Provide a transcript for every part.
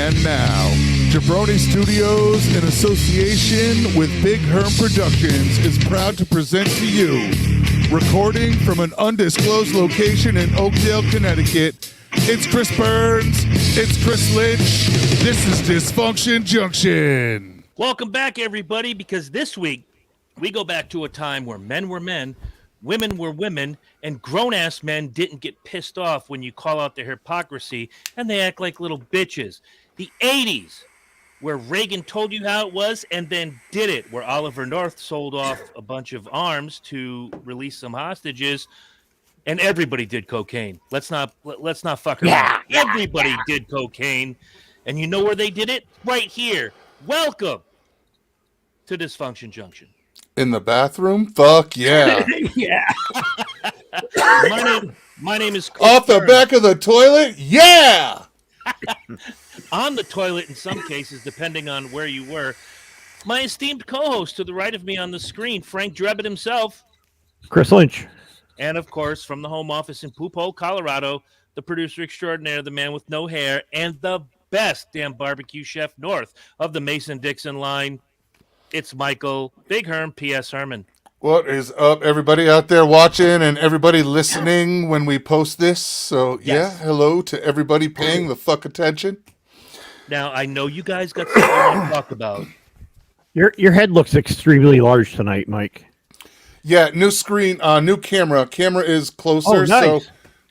And now, Jabroni Studios, in association with Big Herm Productions, is proud to present to you, recording from an undisclosed location in Oakdale, Connecticut, it's Chris Burns, it's Chris Lynch, this is Dysfunction Junction. Welcome back, everybody, because this week we go back to a time where men were men, women were women, and grown-ass men didn't get pissed off when you call out their hypocrisy, and they act like little bitches. The 80s, where Reagan told you how it was and then did it, where Oliver North sold off a bunch of arms to release some hostages, and everybody did cocaine. Let's not fuck around. Everybody did cocaine, and you know where they did it? Right here. Welcome to Dysfunction Junction. In the bathroom? Fuck yeah. Yeah. My name is Chris Off the Burns. back of the toilet? Yeah! On the toilet in some cases, depending on where you were. My esteemed co-host to the right of me on the screen, Frank Drebin himself. Chris Lynch. And, of course, from the home office in Poop Hole, Colorado, the producer extraordinaire, the man with no hair, and the best damn barbecue chef north of the Mason-Dixon line. It's Michael Big Herm, P.S. Herman. What is up, everybody out there watching and everybody listening when we post this? So, Yes. yeah, hello to everybody paying the fuck attention. Now, I know you guys got something you want to talk about. Your head looks extremely large tonight, Mike. Yeah, new screen, new camera. Camera is closer, Oh, nice. so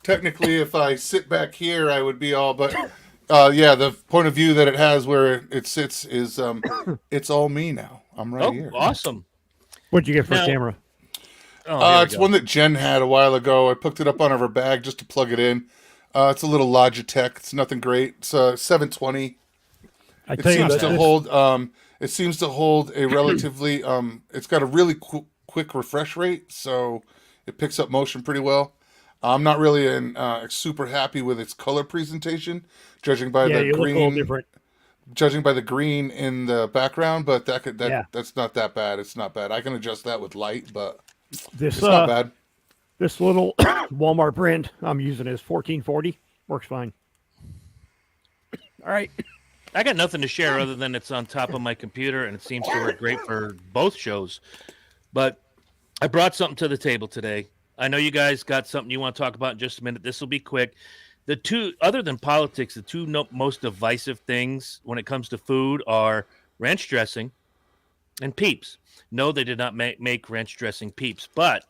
technically if I sit back here, I would be all, but yeah, the point of view that it has where it sits is, it's all me now. I'm right here. Awesome. What'd you get for Now- a camera? Oh, here we It's go. one that Jen had a while ago. I picked it up out of her bag just to plug it in. It's a little Logitech. It's nothing great. It's 720. I It tell you, seems what, to this- hold. It seems to hold a relatively. It's got a really quick refresh rate, so it picks up motion pretty well. I'm not really super happy with its color presentation, judging by yeah, the you look a little green. different. Judging by the green in the background, but Yeah. that's not that bad. It's not bad. I can adjust that with light, but This it's not bad. this little Walmart brand I'm using is 1440. Works fine. All right. I got nothing to share other than it's on top of my computer, and it seems to work great for both shows. But I brought something to the table today. I know you guys got something you want to talk about in just a minute. This will be quick. The two, other than politics, the two most divisive things when it comes to food are ranch dressing and Peeps. No, they did not make ranch dressing Peeps, but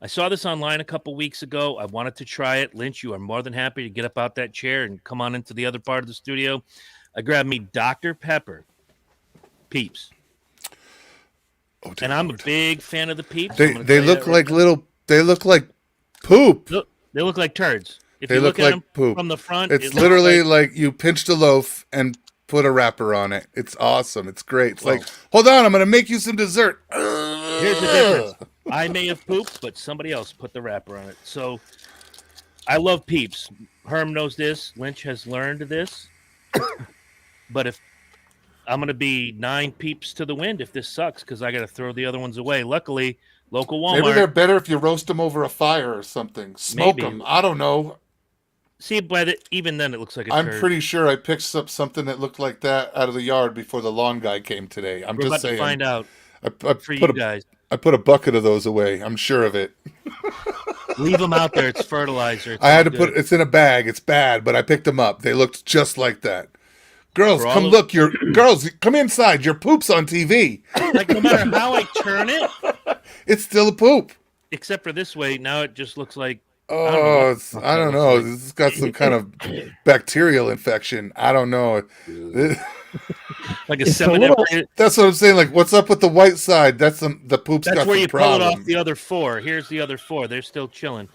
I saw this online a couple weeks ago. I wanted to try it. Lynch, you are more than happy to get up out that chair and come on into the other part of the studio. I grabbed me Dr. Pepper Peeps. Oh, And I'm a big fan of the Peeps. They look like little. They look like poop. Look, they look like turds. If They you look at like them poop. from the front, It's it looks literally like you pinched a loaf and put a wrapper on it. It's awesome. It's great. It's like, hold on, I'm going to make you some dessert. Here's the difference. I may have pooped, but somebody else put the wrapper on it. So I love Peeps. Herm knows this. Lynch has learned this. But if I'm going to be 9 Peeps to the wind if this sucks, because I got to throw the other ones away. Luckily, local Walmart. Maybe they're better if you roast them over a fire or something. Smoke Maybe. them. I don't know. See, even then, it looks like a I'm turd. pretty sure I picked up something that looked like that out of the yard before the lawn guy came today. I'm We're just about saying. to find out I for you guys. I put a bucket of those away. I'm sure of it. Leave them out there. It's fertilizer. It's I had all to good. put it's in a bag. It's bad, but I picked them up. They looked just like that. Girls, For all come of- look. Girls, come inside. Your poop's on TV. Like, no matter how I turn it, It's still a poop. except for this way, now it just looks like Oh, I don't know. like. This has got some kind of bacterial infection. I don't know. like a It's a seven. little- That's what I'm saying. Like, what's up with the white side? The poop's That's got where some you pull it problem. off the other 4. Here's the other 4. They're still chilling.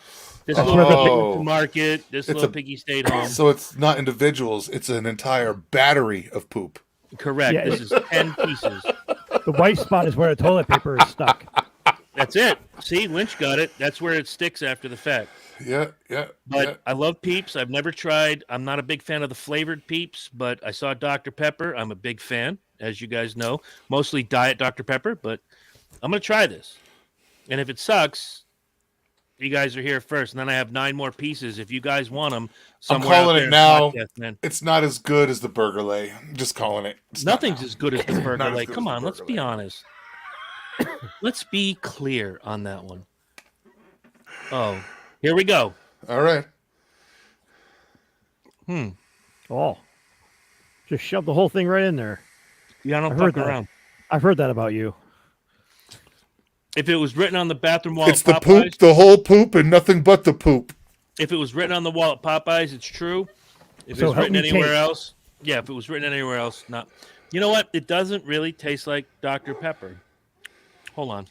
This Oh. little piggy went to market. This It's little a- piggy stayed home. So it's not individuals. It's an entire battery of poop. Correct. Yeah, This is 10 pieces. The white spot is where the toilet paper is stuck. That's it. See, Lynch got it. That's where it sticks after the fact. Yeah. But yeah. I love Peeps. I've never tried. I'm not a big fan of the flavored Peeps, but I saw Dr. Pepper. I'm a big fan, as you guys know. Mostly Diet Dr. Pepper, but I'm going to try this. And if it sucks, You guys are here first, and then I have 9 more pieces. If you guys want them, I'm somewhere out calling there it in now. podcast, man. It's not as good as the Burger Lay. I'm just calling it. It's not Nothing's now. as good as the Burger Not as Lay. good Come as the on, let's Burger be Lay. honest. Let's be clear on that one. Oh, here we go. All right. Oh, just shove the whole thing right in there. Yeah, I don't I've heard fuck that. around. I've heard that about you. If it was written on the bathroom wall It's at the Popeyes, poop, the whole poop, and nothing but the poop. if it was written on the wall at Popeyes, it's true. If So it's help written me anywhere taste. else, yeah, if it was written anywhere else, not. You know what? It doesn't really taste like Dr. Pepper. Hold on.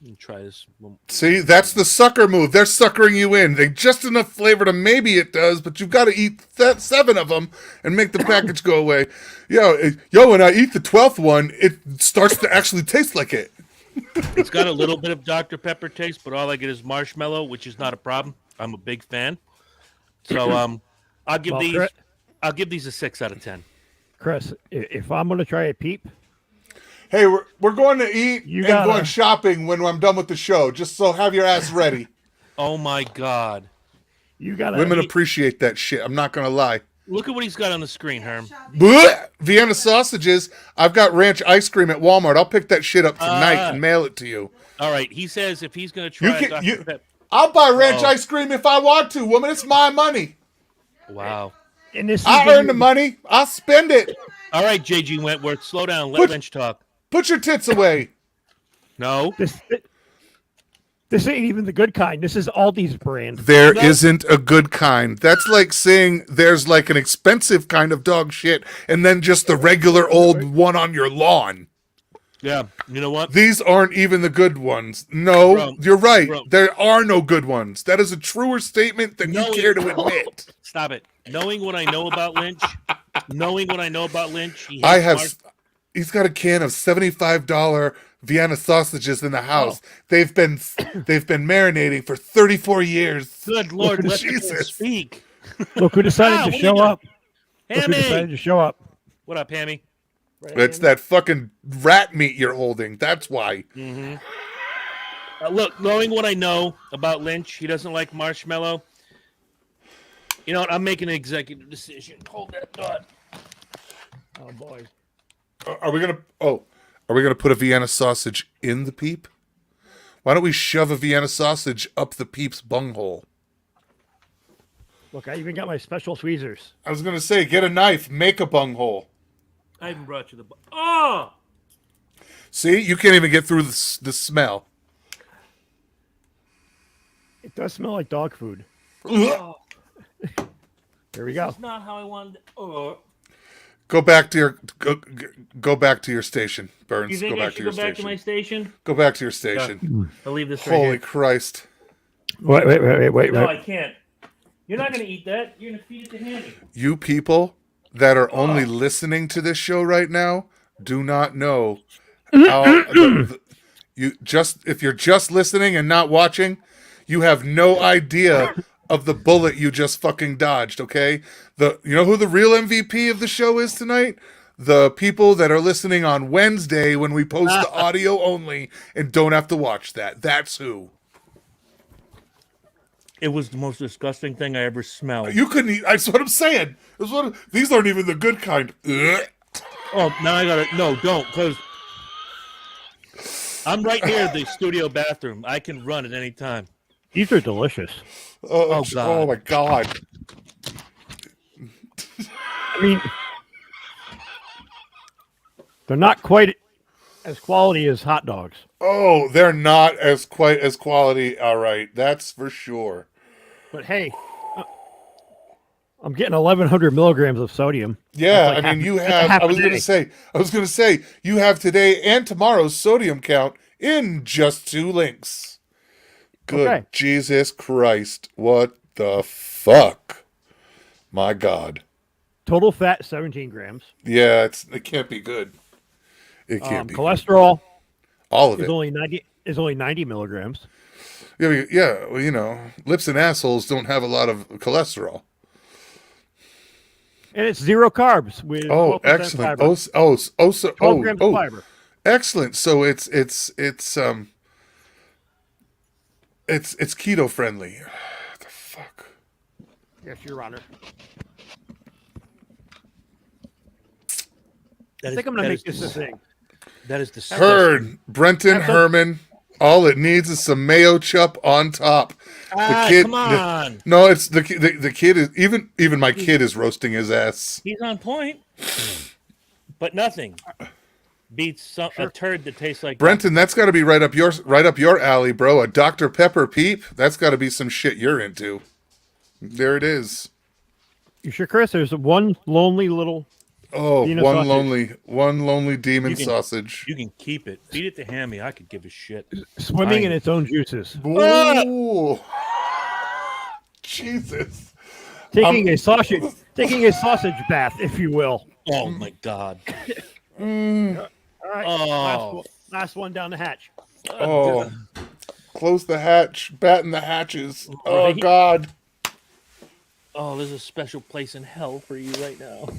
Let me try this. See, that's the sucker move. They're suckering you in. They just enough flavor to maybe it does, but you've got to eat 7 of them and make the package go away. Yo, when I eat the 12th one, it starts to actually taste like it. It's got a little bit of Dr. Pepper taste, but all I get is marshmallow, which is not a problem. I'm a big fan. So I'll give Well, these Chris- I'll give these a 6 out of 10. Chris, if I'm going to try a peep, Hey, we're going to eat You and gotta- going shopping when I'm done with the show. Just so have your ass ready. Oh my god. you got to. Women appreciate that shit. I'm not going to lie. Look at what he's got on the screen, Herm. Blech! Vienna sausages. I've got ranch ice cream at Walmart. I'll pick that shit up tonight and mail it to you. All right, he says if he's going to You try can- Dr. you- Pepper. I'll buy ranch Oh. ice cream if I want to, woman. It's my money. Wow. And this is I earn the money. I'll spend it. All right, JG Wentworth, slow down. Let Put- Lynch talk. Put your tits away. No. This ain't even the good kind. This is Aldi's brand. There No. isn't a good kind. That's like saying there's like an expensive kind of dog shit and then just the regular old one on your lawn. Yeah. You know what? These aren't even the good ones. No, Bro. you're right. Bro. There are no good ones. That is a truer statement than No, you care to admit. Stop it. Knowing what I know about Lynch, he I hates have. He's got a can of $75 Vienna sausages in the house. They've been marinating for 34 years. Good Lord, let the man Jesus. speak. Look who decided Ah, to what are show you doing? up. Look who decided Hammy! to show up. What up, Hammy? It's that fucking rat meat you're holding. That's why. Look, knowing what I know about Lynch, he doesn't like marshmallow. You know what? I'm making an executive decision. Hold that thought. Oh boy. Are we gonna put a Vienna sausage in the peep? Why don't we shove a Vienna sausage up the peep's bunghole? Look, I even got my special tweezers. I was gonna say, get a knife, make a bunghole. I even brought you the. Oh! See, you can't even get through the smell. It does smell like dog food. Oh, Here we go. that's not how I wanted. Oh. Go back to your go back to your station, Burns. You think Go I back to should your go back to station. my station? Go back to your station. I'll leave this right Holy here. Christ! Wait. No, I can't. You're not going to eat that. You're going to feed it to Hammy. You people that are only listening to this show right now do not know how if you're just listening and not watching, you have no idea of the bullet you just fucking dodged. Okay, you know who the real MVP of the show is tonight? The people that are listening on Wednesday when we post the audio only and don't have to watch that. That's who. It was the most disgusting thing I ever smelled. You couldn't eat. That's what I'm saying. These aren't even the good kind. Ugh. Oh, now I got to. No, don't, because I'm right near the studio bathroom. I can run at any time. These are delicious. Oh, God. Oh my God. I mean, they're not quite as quality as hot dogs. Oh, they're not quite as quality. All right, that's for sure. But hey, I'm getting 1,100 milligrams of sodium. Yeah, That's like I mean, half- you that's a have. half I a was gonna day. say, you have today and tomorrow's sodium count in just 2 links. Good Okay. Jesus Christ! What the fuck? My God. Total fat 17 grams. Yeah, it can't be good. It can't be good. Cholesterol All of is it. only 90 milligrams. Yeah, well, you know, lips and assholes don't have a lot of cholesterol. And it's 0 carbs with Oh, 12% excellent. fiber. 12 grams of fiber. Excellent. So it's It's keto friendly. What the fuck? Yes, Your Honor. That I think I'm going to make this a thing. That is disgusting. Heard. Brenton Have some- Herman. All it needs is some mayo chup on top. Come on. No, it's the kid is even my kid is roasting his ass. He's on point. But nothing beats a turd that tastes like Brenton, that's got to be right up your alley, bro. A Dr. Pepper peep. That's got to be some shit you're into. There it is. You sure, Chris? There's one lonely little. Oh, Dino one sausage. lonely demon sausage. You can keep it. Feed it to Hammy. I could give a shit. Swimming in its own juices. Ooh. Jesus. Taking a sausage bath, if you will. Oh my God. All right. Oh. Last one down the hatch. Oh. Close the hatch. Batten the hatches. Oh, Right. God. Oh, there's a special place in hell for you right now.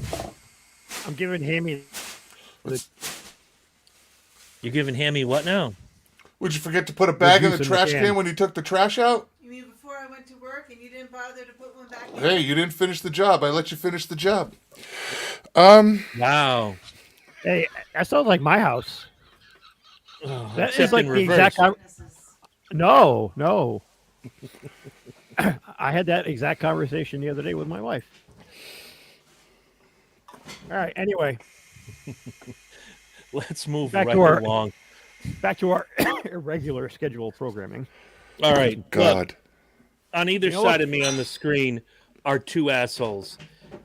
I'm giving Hammy. You're giving Hammy what now? Would you forget to put a bag in the juice in the trash can. can when you took the trash out? You mean before I went to work and you didn't bother to put one back in? Hey, you didn't finish the job. I let you finish the job. Wow. Hey, that sounds like my house. Oh, That except is like in the reverse. exact. No. I had that exact conversation the other day with my wife. All right. Anyway, Let's move Back right to our- along. back to our irregular schedule programming. All right. God. Look, on either know side what? of me on the screen are two assholes.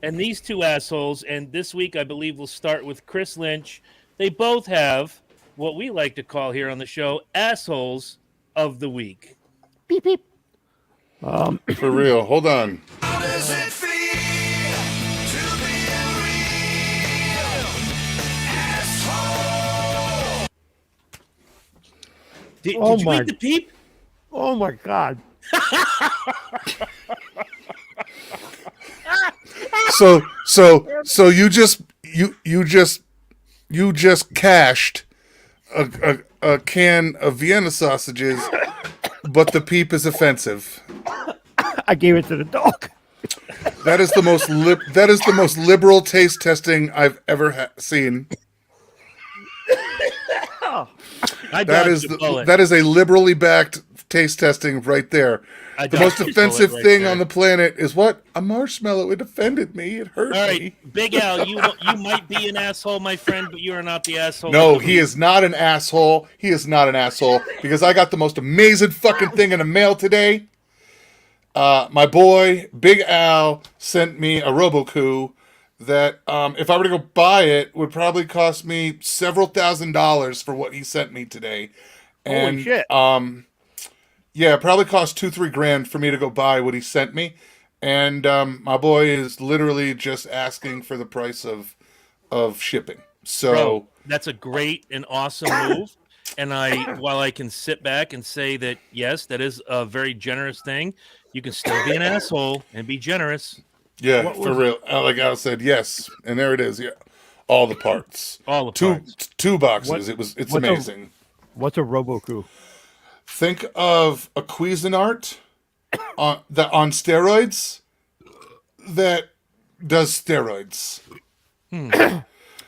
And these two assholes, and this week I believe we'll start with Chris Lynch. They both have what we like to call here on the show assholes of the week. Beep beep. For real. Hold on. Did Oh you my- eat the peep? Oh my God. So you just cashed a can of Vienna sausages, but the peep is offensive. I gave it to the dog. That is the most liberal taste testing I've ever seen. I That dodged is a bullet. that is a liberally backed taste testing right there. I The dodged most a bullet offensive right thing there. on the planet is what? A marshmallow. It offended me. It hurt All me. right, Big Al, you might be an asshole, my friend, but you are not the asshole. No, of the he week. is not an asshole. He is not an asshole because I got the most amazing fucking thing in the mail today. My boy, Big Al, sent me a Robocoup that if I were to go buy it would probably cost me several $1,000s for what he sent me today. And, Holy shit. yeah, it probably cost $2-3 for me to go buy what he sent me. And my boy is literally just asking for the price of shipping. So Bro, that's a great and awesome move. And while I can sit back and say that, yes, that is a very generous thing, you can still be an asshole and be generous. yeah, What for was- real. Like Al said, yes, and there it is. Yeah, all the parts, All the parts. two boxes. What- It's what's a- amazing. What's a Robocoup? Think of a Cuisinart on steroids that does steroids.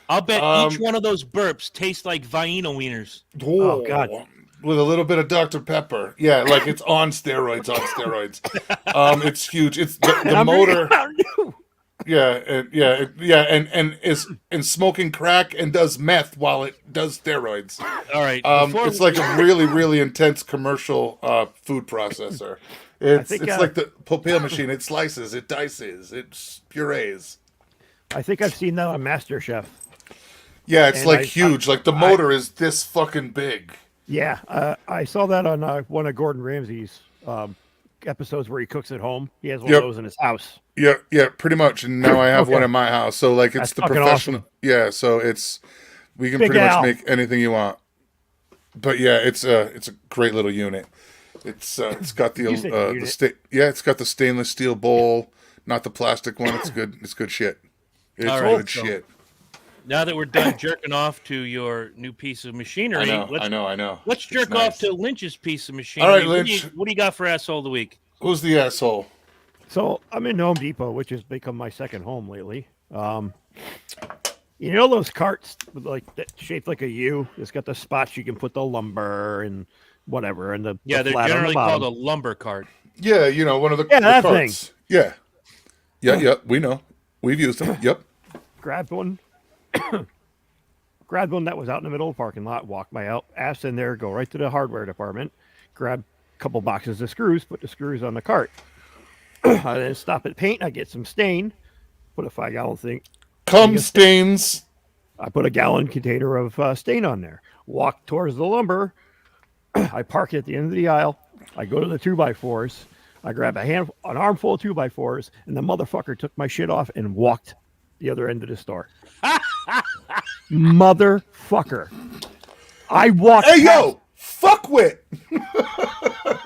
I'll bet Um, each one of those burps tastes like Vienna wieners. Oh, God. With a little bit of Dr. Pepper. Yeah, like it's on steroids. It's huge. It's the motor. Yeah, and is smoking crack and does meth while it does steroids. All right. It's like a really, really intense commercial food processor. It's think, like the Popale machine. It slices, it dices, it purees. I think I've seen that on MasterChef. Yeah, it's And like I- huge. Like the motor is this fucking big. Yeah, I saw that on one of Gordon Ramsay's episodes where he cooks at home. He has one Yep. of those in his house. Yeah, pretty much. And now I have one Okay. in my house. So like it's That's the fucking professional. awesome. Yeah, so we can Big pretty Al. much make anything you want. But yeah, it's a great little unit. It's got the You said unit. it's got the stainless steel bowl, not the plastic one. It's good. It's good shit. It's All right, good so- shit. Now that we're done jerking off to your new piece of machinery, I know. let's jerk off to Lynch's piece of machinery. All right, Lynch. What do you got for asshole of the week? Who's the asshole? So I'm in Home Depot, which has become my second home lately. You know those carts with that shaped like a U? It's got the spots you can put the lumber and whatever, and the Yeah, the they're flat on the generally bottom. called a lumber cart. Yeah, one of the, that carts. Yeah. Yeah, we know. We've used them. Yep. Grabbed one. Grabbed one that was out in the middle of the parking lot. Walked my ass in there. Go right to the hardware department. Grab a couple boxes of screws. Put the screws on the cart. I then stop at paint. I get some stain. Put a 5-gallon thing. Cum stains. I put a gallon container of stain on there. Walk towards the lumber. I park at the end of the aisle. I go to the 2x4s. I grab an armful of 2x4s, and the motherfucker took my shit off and walked the other end of the store. Motherfucker. I walked. Hey, yo, fuckwit.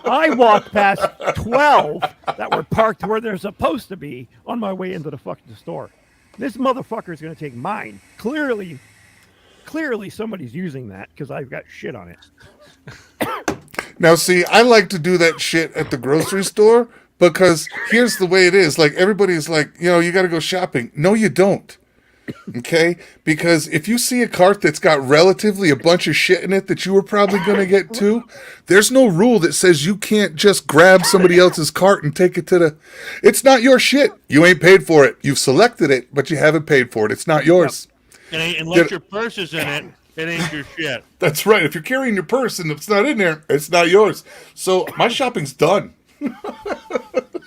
I walked past 12 that were parked where they're supposed to be on my way into the fucking store. This motherfucker is going to take mine. Clearly somebody's using that because I've got shit on it. Now, see, I like to do that shit at the grocery store because here's the way it is. Like, everybody's like, you got to go shopping. No, you don't. Okay? Because if you see a cart that's got relatively a bunch of shit in it that you were probably going to get too, there's no rule that says you can't just grab somebody else's cart and take it to the... It's not your shit. You ain't paid for it. You've selected it, but you haven't paid for it. It's not yours. Unless your purse is in it, it ain't your shit. That's right. If you're carrying your purse and it's not in there, it's not yours. So my shopping's done.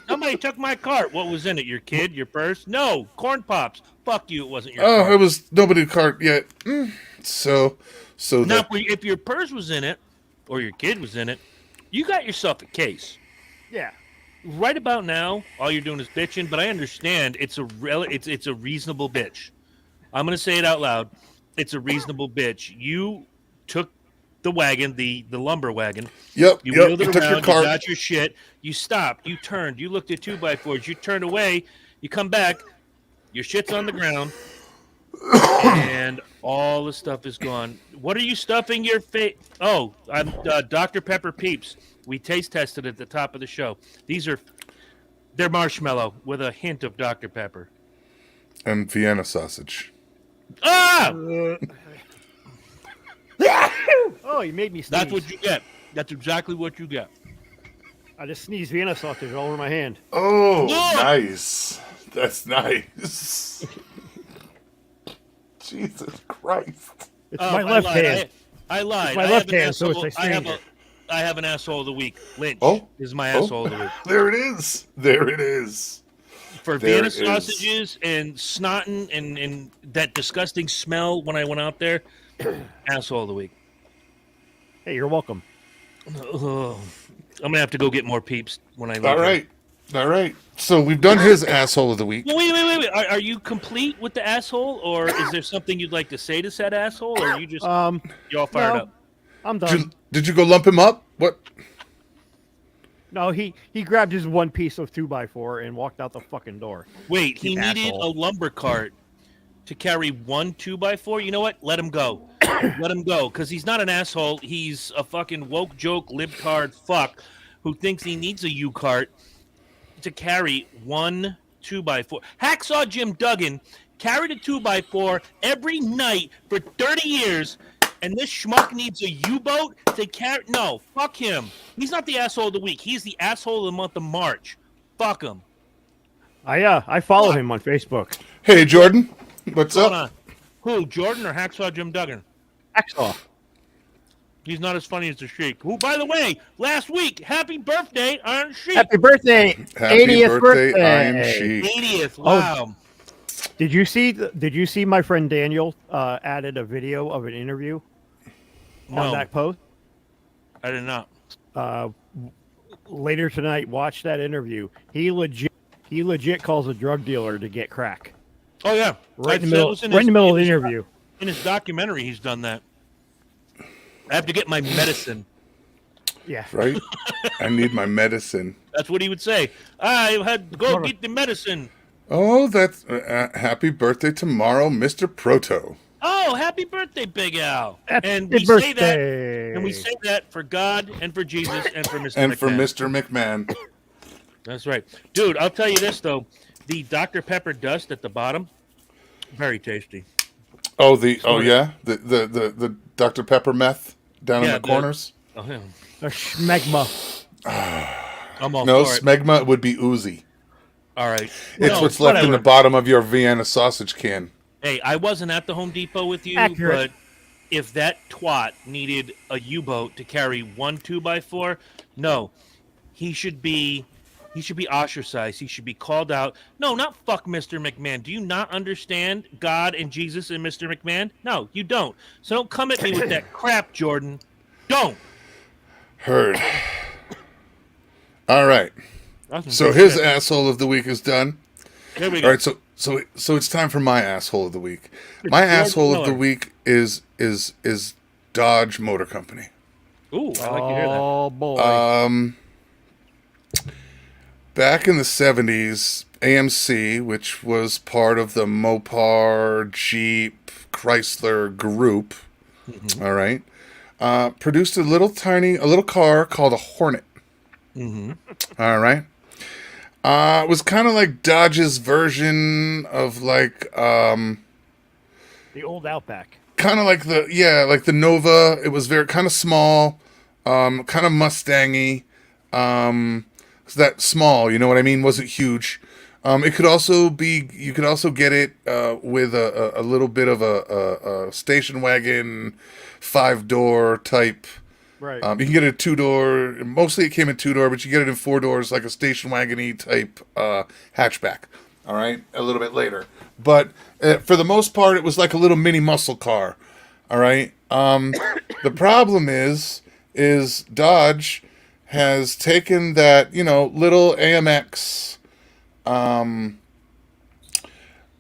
Somebody took my cart. What was in it? Your kid? Your purse? No. Corn Pops. Fuck you. It wasn't your cart. Oh, it was nobody cart yet. So now, if your purse was in it or your kid was in it, you got yourself a case. Yeah. Right about now, all you're doing is bitching, but I understand it's a reasonable bitch. I'm going to say it out loud. It's a reasonable bitch. You took the wagon, the lumber wagon. Yep. You wheeled it You took around. your You cart. got your shit. You stopped. You turned. You looked at 2x4s. You turned away. You come back. Your shit's on the ground, and all the stuff is gone. What are you stuffing your face? Oh, I'm Dr. Pepper Peeps. We taste tested at the top of the show. They're marshmallow with a hint of Dr. Pepper. And Vienna sausage. Ah! Oh, you made me sneeze. That's what you get. That's exactly what you get. I just sneezed Vienna sausage all over my hand. Oh, Yeah. nice. That's nice. Jesus Christ. It's my left hand. I lied. It's my I left have an hand, so it's asshole- a stranger. I have an asshole of the week. Lynch is my Oh. asshole of the week. There it is. There it is. For There Vienna it is. sausages and snotting and that disgusting smell when I went out there, asshole of the week. Hey, you're welcome. Ugh. I'm gonna have to go get more peeps when I leave. All right. So we've done his asshole of the week. Wait. Are you complete with the asshole, or is there something you'd like to say to said asshole, or are you just you all fired up? I'm done. Did you go lump him up? What? No, he grabbed his one piece of 2x4 and walked out the fucking door. Wait, he needed asshole. a lumber cart to carry one 2x4. You know what? Let him go. Let him go, because he's not an asshole. He's a fucking woke joke libtard fuck who thinks he needs a U cart to carry one 2x4. Hacksaw Jim Duggan carried a 2x4 every night for 30 years, and this schmuck needs a U-boat to carry. No, fuck him. He's not the asshole of the week. He's the asshole of the month of March. Fuck him. I follow him on Facebook. Hey, Jordan. What's Hold up? on. Who, Jordan or Hacksaw Jim Duggan? Hacksaw. He's not as funny as the Sheik. Who, by the way, last week, happy birthday, Iron Sheik. Happy birthday! Happy 80th birthday, Iron Sheik. 80th. Wow. Did you see my friend Daniel added a video of an interview on No, that post? I did not. Later tonight, watch that interview. He legit calls a drug dealer to get crack. Oh, yeah. Right in the middle of the interview. In his documentary, he's done that. I have to get my medicine. Yeah. Right? I need my medicine. That's what he would say. I had to go get the medicine. Oh, that's happy birthday tomorrow, Mr. Proto. Oh, happy birthday, Big Al! Happy And we birthday. say that, and we say that for God and for Jesus and for Mr. And McMahon. for Mr. McMahon. That's right, dude. I'll tell you this though, the Dr. Pepper dust at the bottom, very tasty. Oh, the Dr. Pepper meth down in Yeah, the corners. Oh, yeah. The schmegma. I'm all No, for it. smegma would be oozy. All right. It's No, what's left in the whatever. bottom of your Vienna sausage can. Hey, I wasn't at the Home Depot with you, Accurate. but if that twat needed a U-boat to carry one 2x4, no, he should be ostracized. He should be called out. No, not fuck Mr. McMahon. Do you not understand God and Jesus and Mr. McMahon? No, you don't. So don't come at me with that crap, Jordan. Don't. Heard. All right. So his asshole of the week is done. There we All go. right, so it's time for my asshole of the week. My asshole of the Miller. week is Dodge Motor Company. Ooh, I like to hear that. Oh boy. Back in the 70s, AMC, which was part of the Mopar, Jeep, Chrysler group, all right, produced a little car called a Hornet. All right. It was kind of like Dodge's version of like the old Outback. kind of like the Nova. It was very kind of small, kind of Mustangy. It's that small, you know what I mean? Wasn't huge. It could also be. You could also get it with a little bit of a station wagon, 5-door type. Right. You can get it 2-door. Mostly it came in 2-door, but you get it in 4 doors, like a station wagon-y type hatchback. All right, a little bit later. But for the most part, it was like a little mini muscle car. All right. The problem is Dodge has taken that little AMX,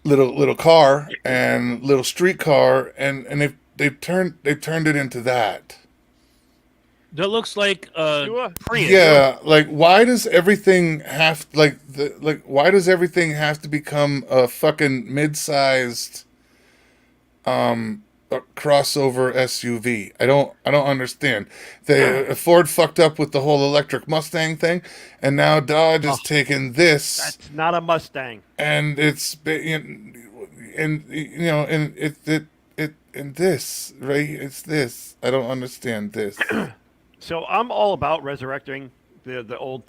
little car and little street car, and they've turned it into that. That looks like Prius. Yeah, like why does everything have why does everything have to become a fucking mid-sized crossover SUV? I don't understand. Ford fucked up with the whole electric Mustang thing, and now Dodge has taken this That's not a Mustang. and it's and this, right? It's this. I don't understand this. So I'm all about resurrecting the old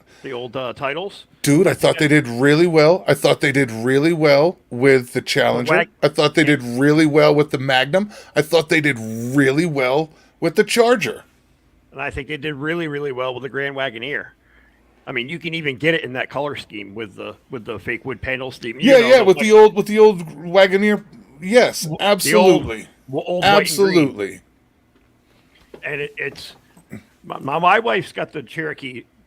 titles. Dude, I thought they did really well. I thought they did really well with the Challenger. I thought they did really well with the Magnum. I thought they did really well with the Charger. And I think they did really, really well with the Grand Wagoneer. I mean, you can even get it in that color scheme with the fake wood panel scheme. With the old Wagoneer. Yes, absolutely. Old white and green. Absolutely. And it's my wife's got the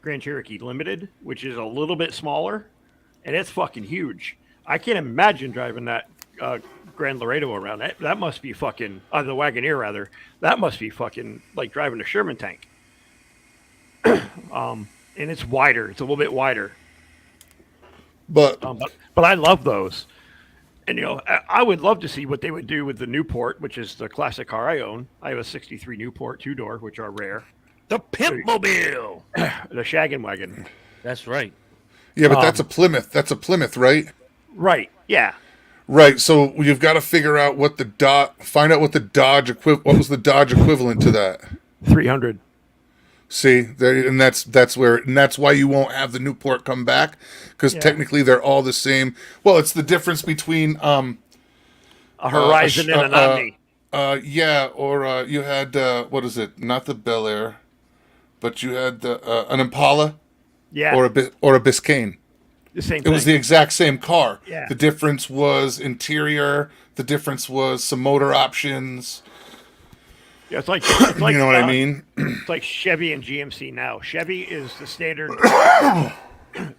Grand Cherokee Limited, which is a little bit smaller, and it's fucking huge. I can't imagine driving that Grand Laredo around. That must be fucking the Wagoneer rather. That must be fucking like driving a Sherman tank. And it's wider. It's a little bit wider. But I love those. And I would love to see what they would do with the Newport, which is the classic car I own. I have a '63 Newport 2-door, which are rare. The Pimp Mobile. The Shaggin' Wagon. That's right. yeah, but that's a Plymouth. That's a Plymouth, right? Right. Yeah. Right. So you've got to figure out what the find out what the Dodge what was the Dodge equivalent to that. 300. See, that's why you won't have the Newport come back, because technically they're all the same. Well, it's the difference between A Horizon and an Omni. or you had what is it? Not the Bel Air, but you had an Impala, Yeah. or a Biscayne. The same It thing. was the exact same car. Yeah. The difference was interior. The difference was some motor options. Yeah, it's like You know what I mean? It's like Chevy and GMC now. Chevy is the standard.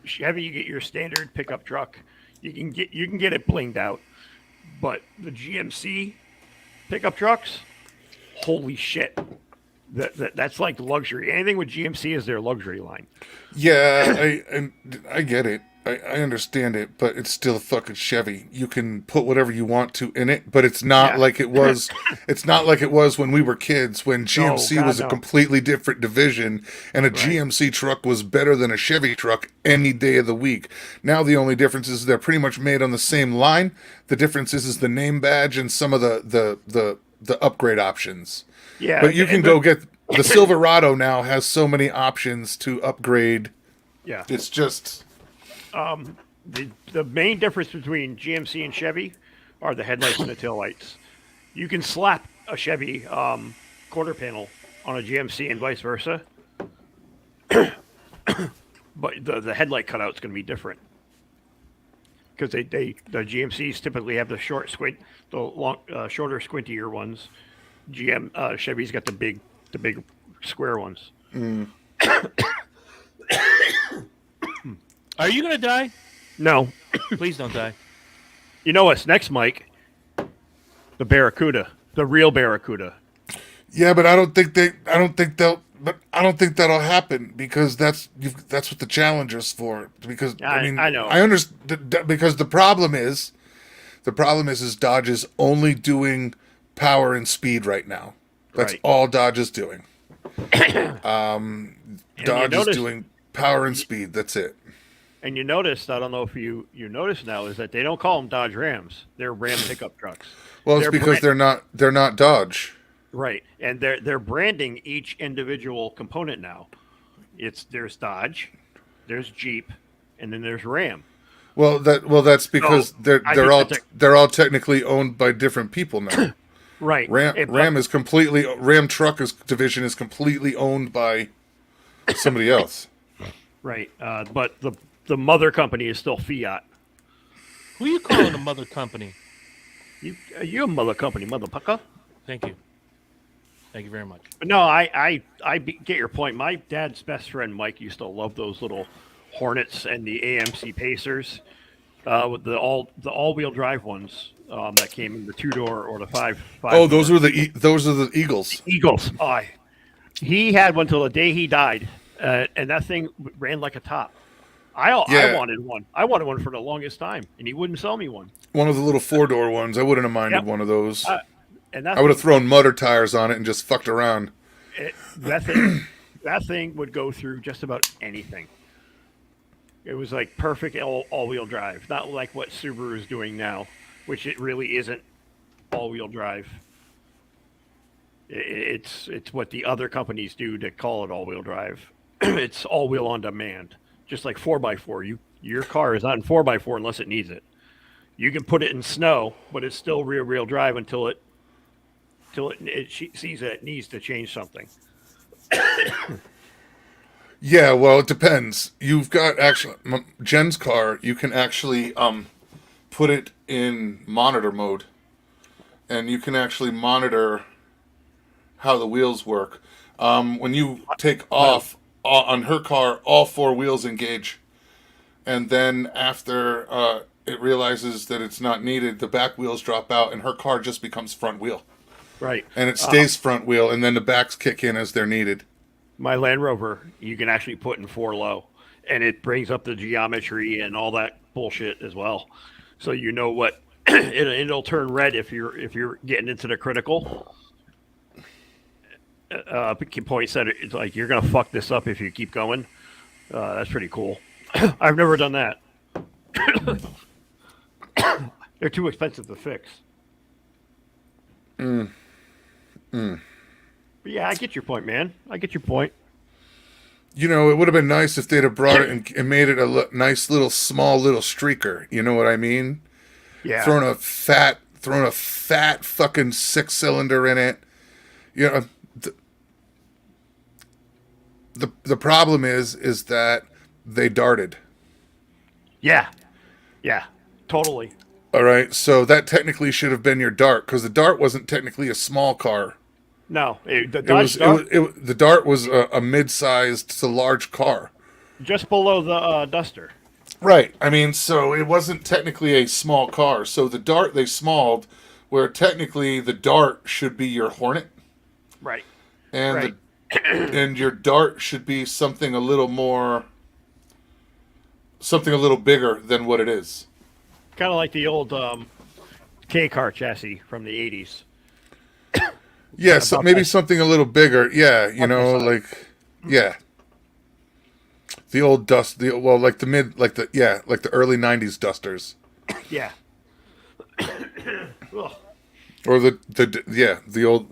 Chevy, you get your standard pickup truck. You can get it blinged out, but the GMC pickup trucks, holy shit, that's like luxury. Anything with GMC is their luxury line. Yeah, I get it. I understand it, but it's still a fucking Chevy. You can put whatever you want to in it, but it's not Yeah. like it was. It's not like it was when we were kids, when GMC God, was a no. completely different division, and a Right. GMC truck was better than a Chevy truck any day of the week. Now the only difference is they're pretty much made on the same line. The difference is the name badge and some of the upgrade options. Yeah, But you can and go get the Silverado now has so many options to upgrade. Yeah. It's just. The main difference between GMC and Chevy are the headlights and the taillights. You can slap a Chevy quarter panel on a GMC and vice versa, but the headlight cutout's going to be different because the GMCs typically have the short squint, the long, shorter squintier ones. Chevy's got the big square ones. Are you gonna die? No, Please don't die. you know what's next, Mike? The Barracuda, the real Barracuda. Yeah, but I don't think that'll happen because that's what the Challenger's for. Because I know. I understand because the problem is Dodge is only doing power and speed right now. That's Right. all Dodge is doing. Dodge is notice- doing power and speed. That's it. And you noticed, I don't know if you notice now, is that they don't call them Dodge Rams. They're Ram pickup trucks. Well, it's They're because they're not Dodge. Right. And they're branding each individual component now. There's Dodge, there's Jeep, and then there's Ram. That's because So, I think they're all technically owned by different people now. Right. Ram Truck division is completely owned by somebody else. Right. But the mother company is still Fiat. Who are you calling a mother company? You a mother company, motherfucker. Thank you. Thank you very much. But no, I get your point. My dad's best friend Mike used to love those little Hornets and the AMC Pacers, with the all-wheel drive ones that came in the 2-door or the five. Oh, those are the Eagles. Eagles. Oh, he had one till the day he died, and that thing ran like a top. I wanted one. I wanted one for the longest time, and he wouldn't sell me one. One of the little 4-door ones. I wouldn't have minded Yep. one of those. And I would have thrown mutter tires on it and just fucked around. that thing would go through just about anything. It was like perfect all-wheel drive, not like what Subaru is doing now, which it really isn't all-wheel drive. It's what the other companies do to call it all-wheel drive. It's all-wheel on demand, just like 4x4. Your car is not in 4x4 unless it needs it. You can put it in snow, but it's still rear-wheel drive until it sees that it needs to change something. Yeah, well, it depends. You've got Jen's car. You can actually put it in monitor mode, and you can actually monitor how the wheels work. When you take off on her car, all 4 wheels engage, and then after it realizes that it's not needed, the back wheels drop out, and her car just becomes front wheel. Right. And it stays front wheel, and then the backs kick in as they're needed. My Land Rover, you can actually put in 4 low, and it brings up the geometry and all that bullshit as well. So you know what, it'll turn red if you're getting into the critical. Point said it's like you're gonna fuck this up if you keep going. That's pretty cool. I've never done that. They're too expensive to fix. But yeah, I get your point, man. I get your point. You know, it would have been nice if they'd have brought it and made it a nice little small little streaker. You know what I mean? Yeah. Throwing a fat fucking 6-cylinder in it. You know, the problem is that they darted. Yeah. Yeah. Totally. All right, so that technically should have been your Dart, because the Dart wasn't technically a small car. No, the The Dart was a mid-sized to large car. just below the Duster. Right. I mean, so it wasn't technically a small car. So the Dart they smalled, where technically the Dart should be your Hornet, Right. and Right. and your Dart should be something a little more something a little bigger than what it is. Kind of like the old K car chassis from the 80s. Yeah, so maybe something a little bigger. Yeah, you know, size. like yeah. The old dust, like the early '90s dusters, Yeah. Ugh. or the old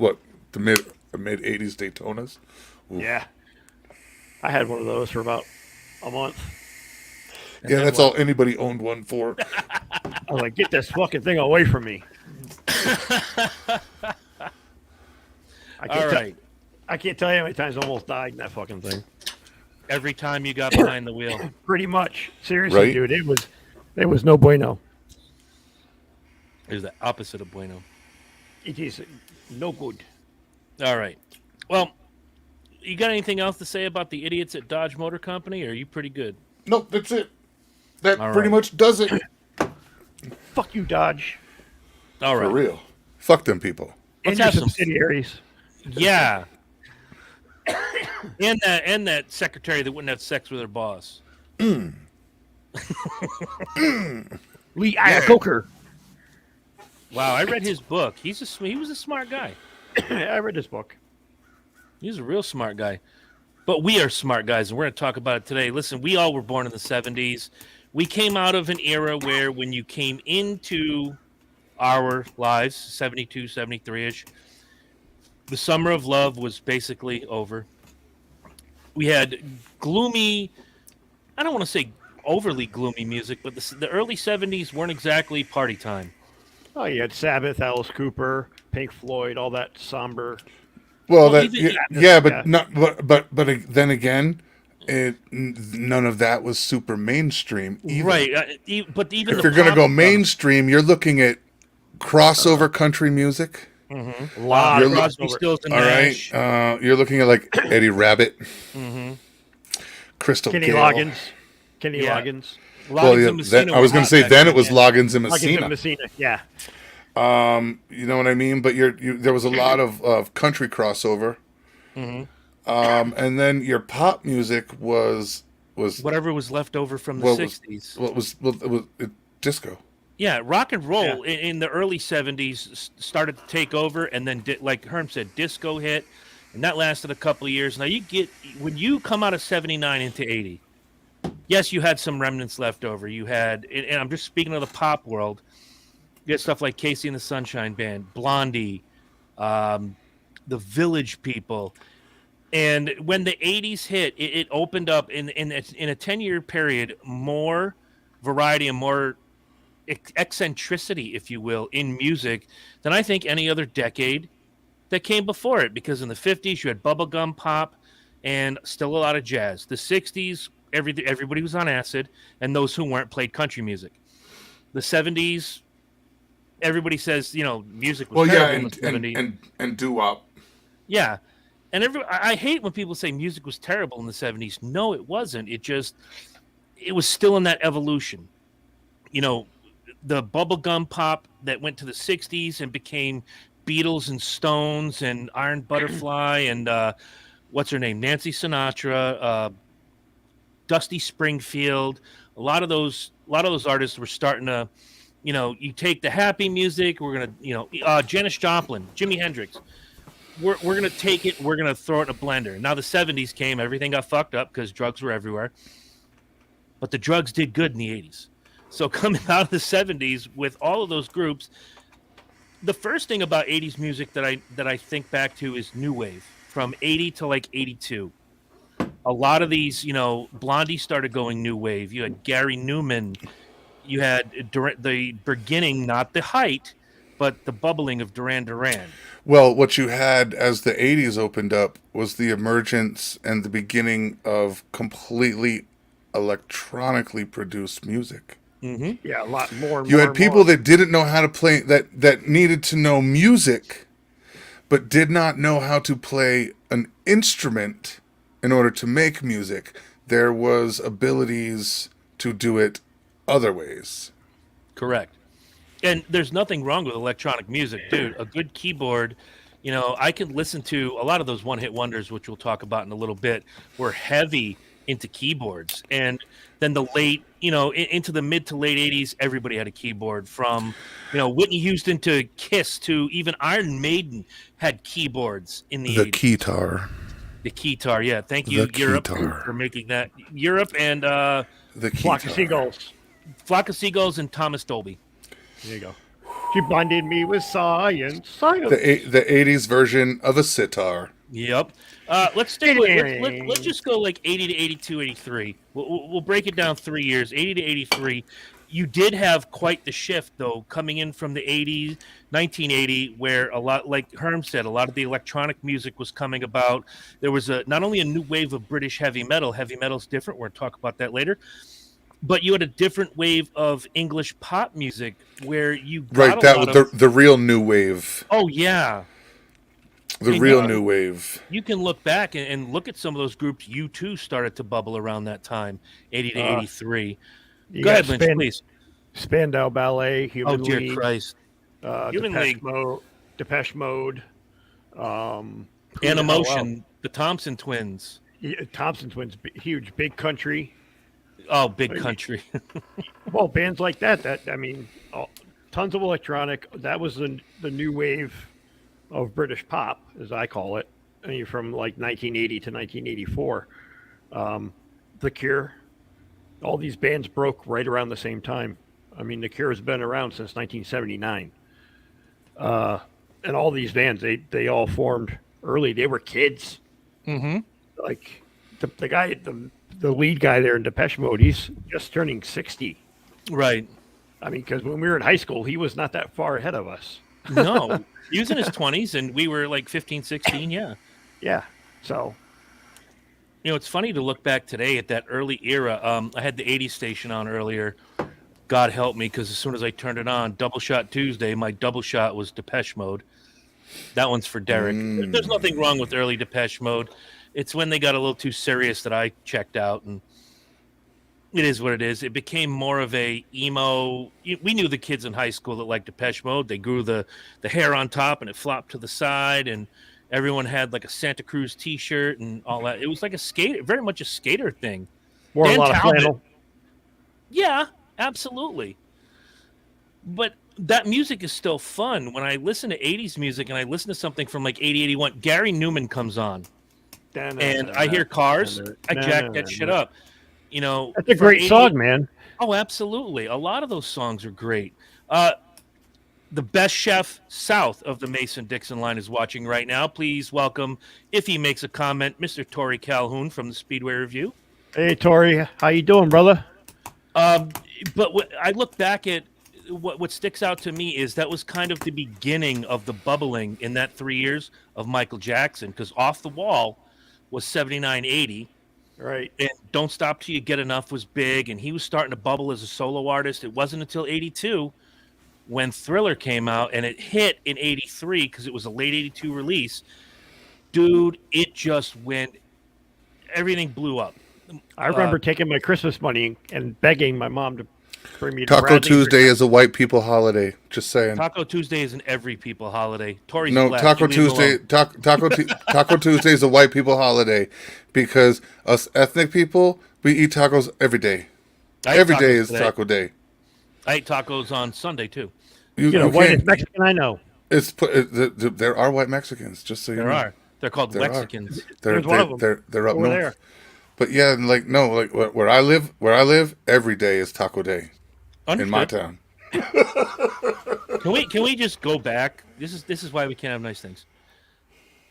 the mid '80s Daytonas. Ooh. Yeah. I had one of those for about a month. Yeah, that's all anybody owned one for. I was like, get this fucking thing away from me. All right. I can't tell you how many times I almost died in that fucking thing. Every time you got behind the wheel. Pretty much. Seriously, Right? dude. It was no bueno. It was the opposite of bueno. It is no good. All right. Well, you got anything else to say about the idiots at Dodge Motor Company, or are you pretty good? Nope, that's it. That All pretty right. much does it. Fuck you, Dodge. All right. For real. Fuck them people. Let's And your have some. subsidiaries. Yeah. and that secretary that wouldn't have sex with her boss. Lee Iacocca. Wow, I read his book. He was a smart guy. I read this book. He's a real smart guy. But we are smart guys, and we're going to talk about it today. Listen, we all were born in the 70s. We came out of an era where when you came into our lives, 72, 73-ish, the summer of love was basically over. We had gloomy, I don't want to say overly gloomy music, but the early 70s weren't exactly party time. Oh, you had Sabbath, Alice Cooper, Pink Floyd, all that somber. Well, Well, that even- yeah, but not but then again, none of that was super mainstream either. Right. But even If you're going to go mainstream, you're looking at crossover country music. a lot of Crosby, Stills, and All Nash. right, you're looking at like Eddie Rabbit, Crystal Kenny Gale. Loggins. Kenny Yeah. Loggins. Well, Loggins yeah, and Messina I was were going to hot say back then then, it was yeah. Loggins and Loggins Messina. and Messina. Yeah. You know what I mean? But there was a lot of country crossover. And then your pop music was Whatever was left over from the well, 60s. it was disco. Yeah, rock and roll in the early 70s started to take over, and then, like Herm said, disco hit, and that lasted a couple of years. Now, when you come out of 79 into 80, yes, you had some remnants left over. You had, and I'm just speaking of the pop world, you had stuff like Casey and the Sunshine Band, Blondie, the Village People. And when the 80s hit, it opened up in a 10-year period more variety and more eccentricity, if you will, in music than I think any other decade that came before it. Because in the 50s, you had bubblegum pop and still a lot of jazz. The 60s, everybody was on acid, and those who weren't played country music. The 70s, everybody says, music was terrible in the 70s. and doo-wop. Yeah. And I hate when people say music was terrible in the 70s. No, it wasn't. It was still in that evolution. The bubblegum pop that went to the 60s and became Beatles and Stones and Iron Butterfly and what's her name? Nancy Sinatra, Dusty Springfield. A lot of those artists were starting to, you take the happy music, we're going to, Janis Joplin, Jimi Hendrix. We're going to take it, we're going to throw it in a blender. Now the 70s came, everything got fucked up because drugs were everywhere. But the drugs did good in the 80s. So coming out of the 70s with all of those groups, the first thing about 80s music that I think back to is new wave from 80 to like 82. A lot of these, Blondie started going new wave. You had Gary Newman. You had the beginning, not the height, but the bubbling of Duran Duran. Well, what you had as the 80s opened up was the emergence and the beginning of completely electronically produced music. Mm-hmm. Yeah, a lot more. You had people that didn't know how to play, that needed to know music, but did not know how to play an instrument in order to make music. There was abilities to do it other ways. Correct. And there's nothing wrong with electronic music, dude. A good keyboard, I can listen to a lot of those one-hit wonders, which we'll talk about in a little bit, were heavy into keyboards. And then the late, into the mid to late 80s, everybody had a keyboard, from, Whitney Houston to Kiss to even Iron Maiden had keyboards in the 80s. keytar. The keytar, yeah. Thank you, Europe, for making that. Europe and the Flock of Seagulls. Flock of Seagulls and Thomas Dolby. There you go. She blinded me with science. The 80s version of a sitar. Yep. Let's stay with, let's just go like 80 to 82, 83. We'll break it down 3 years, 80 to 83. You did have quite the shift, though, coming in from the 80s, 1980, where a lot, like Herm said, a lot of the electronic music was coming about. There was not only a new wave of British heavy metal. Heavy metal's different. We're going to talk about that later. But you had a different wave of English pop music where you got the real new wave. Oh, yeah. The real new wave. You can look back and look at some of those groups. U2 started to bubble around that time, 80 to 83. Go ahead, Lynch, please. Spandau Ballet, Human League. Oh, dear Christ. Human League. Depeche Mode. Animotion, the Thompson Twins. Yeah, Thompson Twins, huge. Big Country. Oh, Big Country. Well, bands like that, tons of electronic. That was the new wave of British pop, as I call it. I mean, from like 1980 to 1984. The Cure. All these bands broke right around the same time. I mean, The Cure has been around since 1979. And all these bands, they all formed early. They were kids. Mm-hmm. Like the guy, the lead guy there in Depeche Mode, he's just turning 60. Right. I mean, because when we were in high school, he was not that far ahead of us. No. He was in his 20s, and we were like 15, 16, yeah. Yeah. So. It's funny to look back today at that early era. I had the 80s station on earlier. God help me, because as soon as I turned it on, Double Shot Tuesday, my double shot was Depeche Mode. That one's for Derek. There's nothing wrong with early Depeche Mode. It's when they got a little too serious that I checked out, and it is what it is. It became more of a emo. We knew the kids in high school that liked Depeche Mode. They grew the hair on top, and it flopped to the side, and everyone had like a Santa Cruz T-shirt and all that. It was like very much a skater thing. Wore a lot of flannel. Yeah, absolutely. But that music is still fun. When I listen to 80s music and I listen to something from like 80, 81, Gary Newman comes on. And I hear Cars, I jack that shit up. That's a great song, man. Oh, absolutely. A lot of those songs are great. The best chef south of the Mason-Dixon line is watching right now. Please welcome, if he makes a comment, Mr. Torrey Calhoun from the Speedway Review. Hey, Torrey. How you doing, brother? But I look back at what sticks out to me is that was kind of the beginning of the bubbling in that 3 years of Michael Jackson, because Off the Wall was 79, 80. Right. And Don't Stop Till You Get Enough was big, and he was starting to bubble as a solo artist. It wasn't until 82 when Thriller came out, and it hit in 83 because it was a late 82 release. Dude, it just went, everything blew up. I remember taking my Christmas money and begging my mom to bring me to Taco Bradley Tuesday is a white people holiday. Just saying. Taco Tuesday is an every people holiday. Tory's No, black. Taco Tuesday. Taco Tuesday is a white people holiday because us ethnic people, we eat tacos every day. Every day is Taco Day. I ate tacos on Sunday too. You know, whitest Mexican I know. There are white Mexicans. Just so you know. There are. They're called Mexicans. There's one of them. They're up Over north. there. But yeah, where I live, every day is Taco Day. Understood. In my town. Can we just go back? This is why we can't have nice things.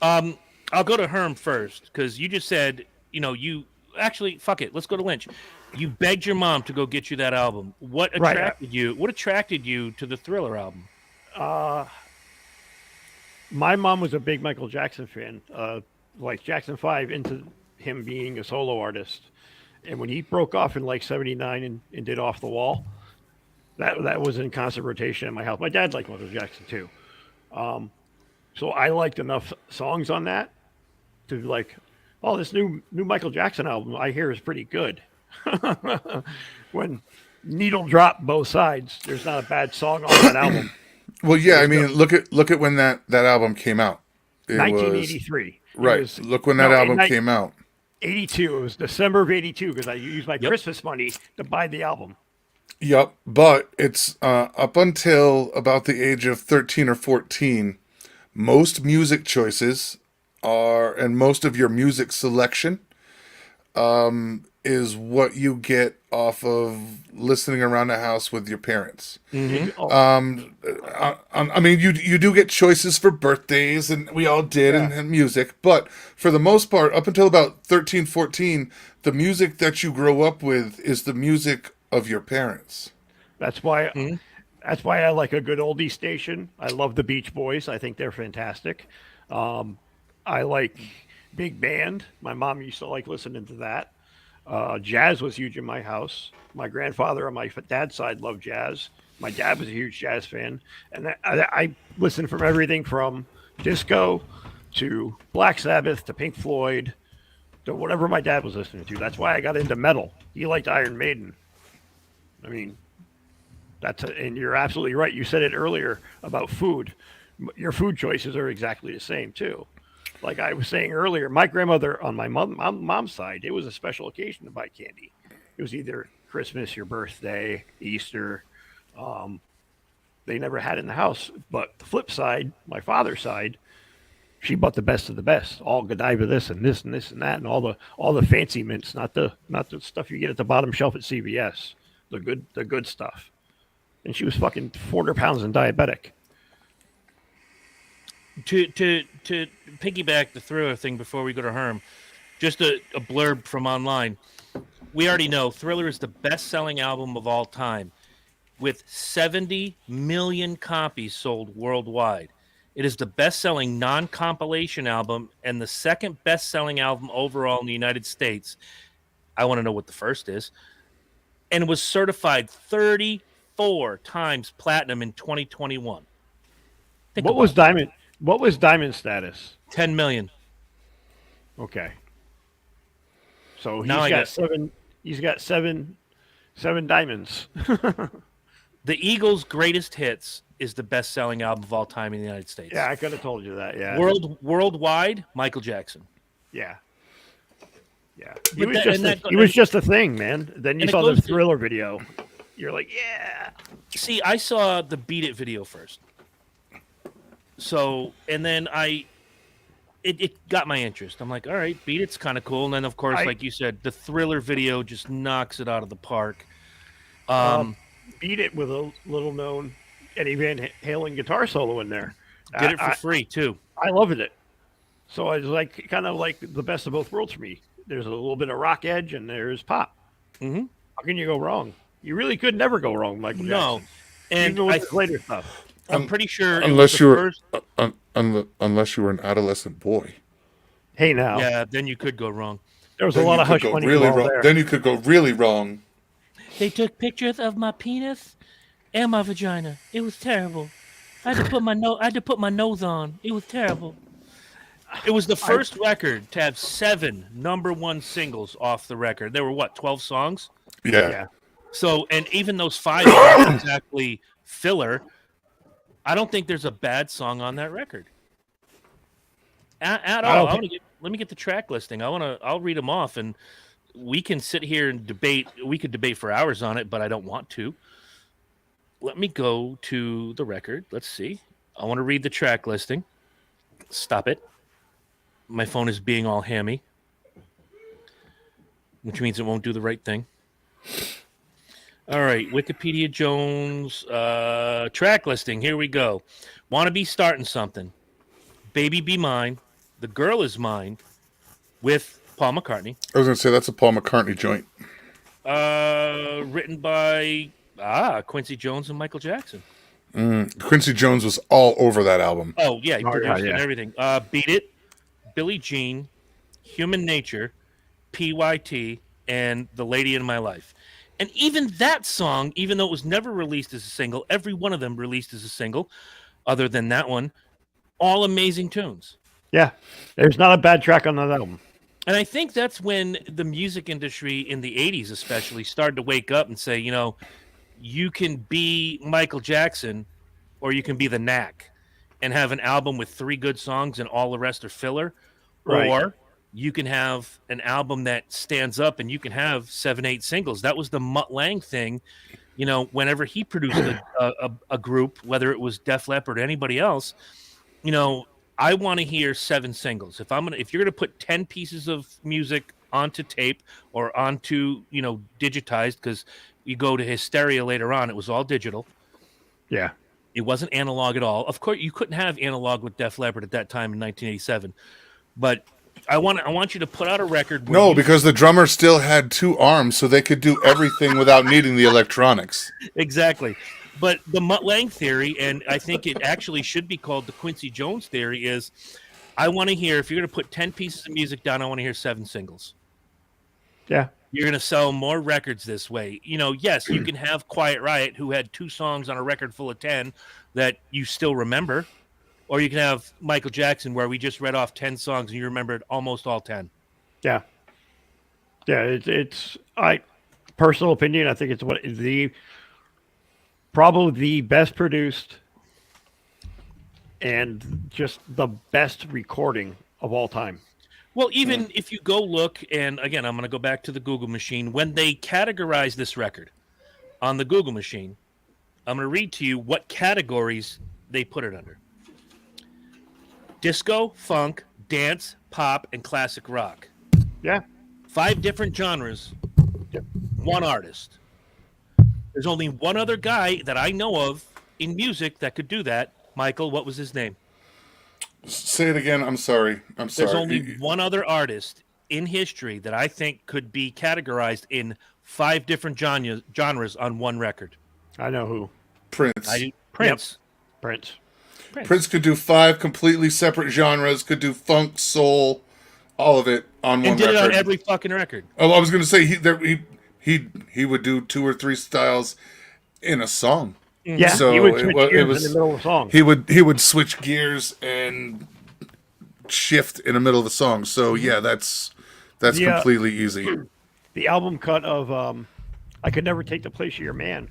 I'll go to Herm first, because you just said, you actually, fuck it, let's go to Lynch. You begged your mom to go get you that album. What attracted you? What attracted you to the Thriller album? My mom was a big Michael Jackson fan, like Jackson 5, into him being a solo artist. And when he broke off in like 79 and did Off the Wall, that was in constant rotation in my house. My dad liked Michael Jackson too. So I liked enough songs on that to like, oh, this new Michael Jackson album I hear is pretty good. When needle dropped both sides, there's not a bad song on that album. Well, yeah, I mean, look at when that album came out. It 1983. Was, right. Look when that album came out. '82. It was December of '82 because I used my Yep. Christmas money to buy the album. Yep, but it's up until about the age of 13 or 14, most music choices are, and most of your music selection is what you get off of listening around the house with your parents. Oh, I mean, you do get choices for birthdays, and we all did, and music, but for the most part, up until about 13, 14, the music that you grow up with is the music of your parents. that's why. That's why I like a good oldie station. I love the Beach Boys. I think they're fantastic. I like big band. My mom used to like listening to that. Jazz was huge in my house. My grandfather on my dad's side loved jazz. My dad was a huge jazz fan, and I listened from everything from disco to Black Sabbath to Pink Floyd to whatever my dad was listening to. That's why I got into metal. He liked Iron Maiden. I mean, and you're absolutely right. You said it earlier about food. Your food choices are exactly the same too. Like I was saying earlier, my grandmother on my mom's side, it was a special occasion to buy candy. It was either Christmas, your birthday, Easter. They never had it in the house. But the flip side, my father's side, she bought the best of the best. All Godiva this and this and this and that, and all the fancy mints, not the stuff you get at the bottom shelf at CVS. The good stuff. And she was fucking 400 pounds and diabetic. To piggyback the Thriller thing before we go to Herm, just a blurb from online. We already know Thriller is the best-selling album of all time, with 70 million copies sold worldwide. It is the best-selling non-compilation album and the second best-selling album overall in the United States. I want to know what the first is. And it was certified 34 times platinum in 2021. What was Diamond? What was Diamond status? 10 million. Okay. So Now he's got seven diamonds. The Eagles' Greatest Hits is the best-selling album of all time in the United States. Yeah, I could have told you that. Yeah. Worldwide, Michael Jackson. Yeah. Yeah. But He was just a thing, man. Then you and it saw the goes to- Thriller video. You're like, yeah. See, I saw the Beat It video first. So, and then it got my interest. I'm like, all right, Beat It's kind of cool. And then, of course, like you said, the Thriller video just knocks it out of the park. Beat It with a little-known Eddie Van Halen guitar solo in there. Get it for free, too. I loved it. So I was like, kind of like the best of both worlds for me. There's a little bit of rock edge and there's pop. Mm-hmm. How can you go wrong? You really could never go wrong, Michael No. Jackson. And Even with his later stuff. I'm pretty sure Unless you were unless you were an adolescent boy. Hey, now. Yeah, then you could go wrong. There was a lot of hush money really involved wrong. there. Then you could go really wrong. They took pictures of my penis and my vagina. It was terrible. I had to put my nose on. It was terrible. It was the first record to have 7 #1 singles off the record. There were 12 songs? Yeah. So, and even those 5 aren't exactly filler. I don't think there's a bad song on that record. At all. Let me get the track listing. I'll read them off and we can sit here and debate. We could debate for hours on it, but I don't want to. Let me go to the record. Let's see. I want to read the track listing. Stop it. My phone is being all hammy, which means it won't do the right thing. All right, Wikipedia Jones track listing. Here we go. Want to be starting something. Baby Be Mine. The Girl Is Mine with Paul McCartney. I was going to say that's a Paul McCartney joint. Written by Quincy Jones and Michael Jackson. Quincy Jones was all over that album. Oh, yeah, he produced yeah. and everything. Beat It, Billie Jean, Human Nature, PYT, and The Lady in My Life. And even that song, even though it was never released as a single, every one of them released as a single, other than that one, all amazing tunes. Yeah. There's not a bad track on that album. And I think that's when the music industry in the 80s especially started to wake up and say, you can be Michael Jackson or you can be the Knack and have an album with 3 good songs and all the rest are filler. Right. Or you can have an album that stands up and you can have 7-8 singles. That was the Mutt Lange thing. You know, whenever he produced a group, whether it was Def Leppard or anybody else, you know, I want to hear 7 singles. If you're gonna put 10 pieces of music onto tape or onto, you know, digitized, because you go to Hysteria later on, it was all digital. Yeah. It wasn't analog at all. Of course, you couldn't have analog with Def Leppard at that time in 1987. But I want you to put out a record. No, because the drummer still had 2 arms, so they could do everything without needing the electronics. Exactly. But the Mutt Lange theory, and I think it actually should be called the Quincy Jones theory, is I want to hear, if you're going to put 10 pieces of music down, I want to hear 7 singles. Yeah. You're going to sell more records this way. You know, yes, you can have Quiet Riot, who had 2 songs on a record full of 10 that you still remember. Or you can have Michael Jackson, where we just read off 10 songs and you remembered almost all 10. Yeah. Yeah. It's personal opinion. I think it's probably the best produced and just the best recording of all time. Well, even if you go look, and again, I'm going to go back to the Google machine. When they categorize this record on the Google machine, I'm going to read to you what categories they put it under. Disco, funk, dance, pop, and classic rock. Yeah. 5 different genres, 1 artist. There's only one other guy that I know of in music that could do that. Michael, what was his name? Say it again. I'm sorry. There's only one other artist in history that I think could be categorized in 5 different genres on one record. I know who. Prince. Prince. Yep. Prince. Prince could do 5 completely separate genres, could do funk, soul, all of it on one record. And did it on every fucking record. Oh, I was going to say he would do 2 or 3 styles in a song. Yeah, so he would switch gears in the middle of a song. He would switch gears and shift in the middle of a song. So yeah, that's completely easy. The album cut of "I Could Never Take the Place of Your Man."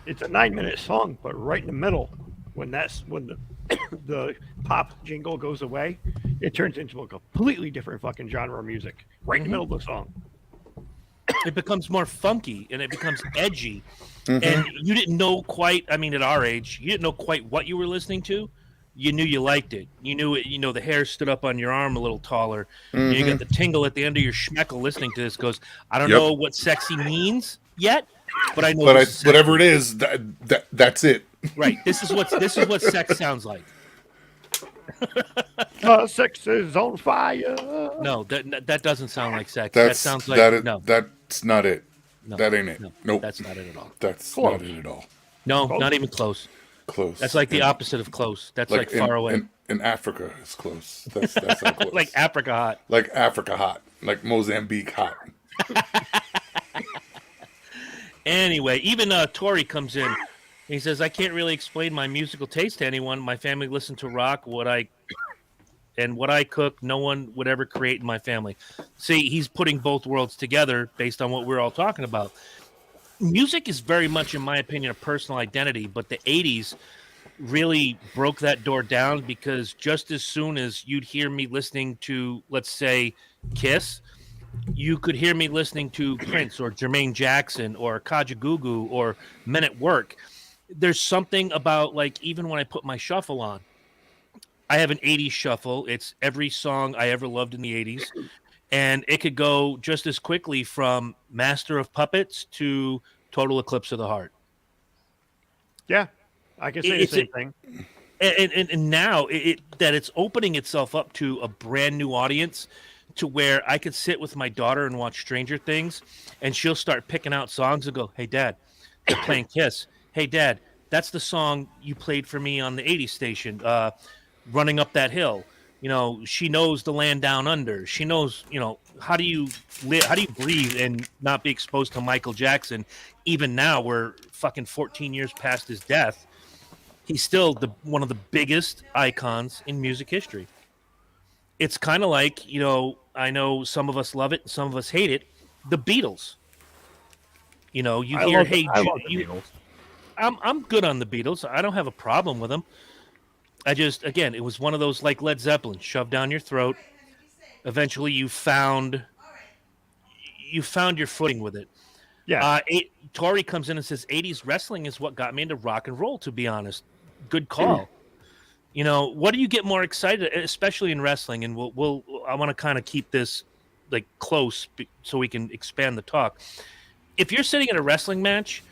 It's a 9-minute song, but right in the middle, when the pop jingle goes away, it turns into a completely different fucking genre of music. Right in the middle of the song. It becomes more funky and it becomes edgy. And you didn't know quite, I mean, at our age, you didn't know quite what you were listening to. You knew you liked it. You knew it, you know, the hair stood up on your arm a little taller. You got the tingle at the end of your schmeckle listening to this. Goes, I don't know what sexy means yet, but I know whatever it is, that's it. Right. This is what sex sounds like. Sex is on fire. No, that doesn't sound like sex. That sounds like no. That's not it. No, that ain't it. No, nope. That's not it at all. That's close. not it at all. No, not even close. Close. That's like the opposite of close. That's like far away. In Africa, it's close. That's how close. Like Africa hot. Like Africa hot. Like Mozambique hot. Anyway, even Tori comes in. He says, I can't really explain my musical taste to anyone. My family listened to rock. What I cook, no one would ever create in my family. See, he's putting both worlds together based on what we're all talking about. Music is very much, in my opinion, a personal identity, but the 80s really broke that door down, because just as soon as you'd hear me listening to, let's say, Kiss, you could hear me listening to Prince or Jermaine Jackson or Kajagoogoo or Men at Work. There's something about, like, even when I put my shuffle on, I have an 80s shuffle. It's every song I ever loved in the 80s. And it could go just as quickly from Master of Puppets to Total Eclipse of the Heart. Yeah, I can say the same thing. And now that it's opening itself up to a brand new audience, to where I could sit with my daughter and watch Stranger Things, and she'll start picking out songs and go, hey, Dad, they're playing Kiss. Hey, Dad, that's the song you played for me on the 80s station, Running Up That Hill. You know, she knows The Land Down Under. She knows, you know, how do you breathe and not be exposed to Michael Jackson? Even now, we're fucking 14 years past his death. He's still one of the biggest icons in music history. It's kind of like, you know, I know some of us love it, some of us hate it. The Beatles. You know, you hear, hey, I love the Beatles. I'm good on the Beatles. I don't have a problem with them. I just, again, it was one of those, like Led Zeppelin, shoved down your throat. eventually you found your footing with it. Yeah. Tori comes in and says 80s wrestling is what got me into rock and roll, to be honest. Good call. You know, what do you get more excited, especially in wrestling? And I want to kind of keep this like close so we can expand the talk. If you're sitting in a wrestling match,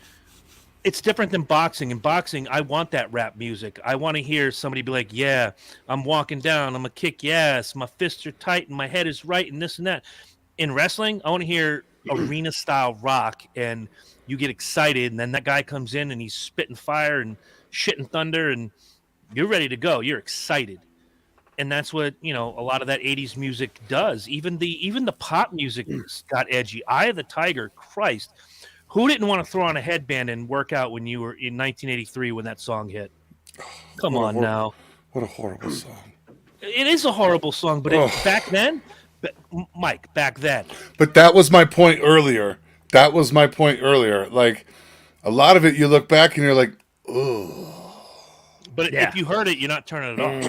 it's different than boxing. In boxing, I want that rap music. I want to hear somebody be like, yeah, I'm walking down, I'm going to kick your ass, my fists are tight and my head is right and this and that. In wrestling, I want to hear arena style rock and you get excited and then that guy comes in and he's spitting fire and shitting thunder and you're ready to go. You're excited. And that's what, you know, a lot of that 80s music does. Even the pop music got edgy. Eye of the Tiger, Christ. Who didn't want to throw on a headband and work out when you were in 1983 when that song hit? Come on now. What a horrible song. It is a horrible song, but back then, Mike, back then. But that was my point earlier. Like, a lot of it, you look back and you're like, ugh. But if you heard it, you're not turning it off.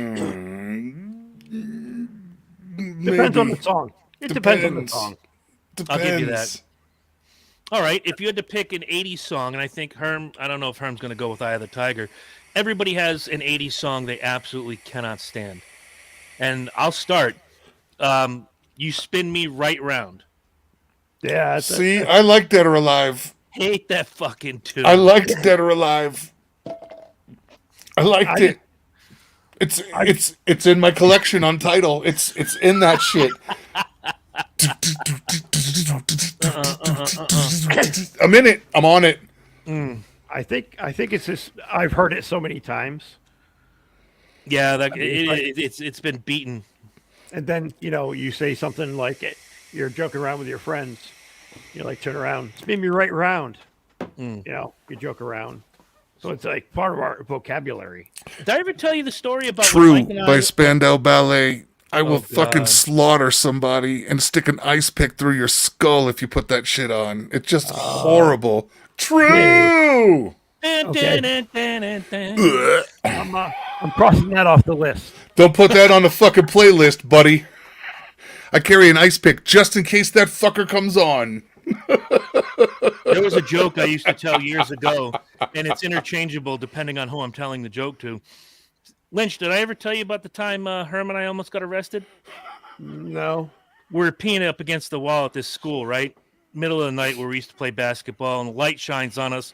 Depends on the song. It depends on the song. I'll give you that. All right, if you had to pick an 80s song, and I think Herm, I don't know if Herm's going to go with Eye of the Tiger. Everybody has an 80s song they absolutely cannot stand. And I'll start. You Spin Me Right Round. Yeah. See, I like Dead or Alive. Hate that fucking tune. I liked Dead or Alive. I liked it. It's in my collection on Tidal. It's in that shit. I'm in it. I'm on it. I think it's just I've heard it so many times. Yeah, it's been beaten. And then, you know, you say something like you're joking around with your friends. You like turn around, spin me right around. You know, you joke around. So it's like part of our vocabulary. Did I ever tell you the story about True by Spandau Ballet? I will fucking slaughter somebody and stick an ice pick through your skull if you put that shit on. It's just horrible. True. Okay. I'm crossing that off the list. Don't put that on the fucking playlist, buddy. I carry an ice pick just in case that fucker comes on. There was a joke I used to tell years ago, and it's interchangeable depending on who I'm telling the joke to. Lynch, did I ever tell you about the time Herm and I almost got arrested? No. We're peeing up against the wall at this school, right? Middle of the night where we used to play basketball, and the light shines on us,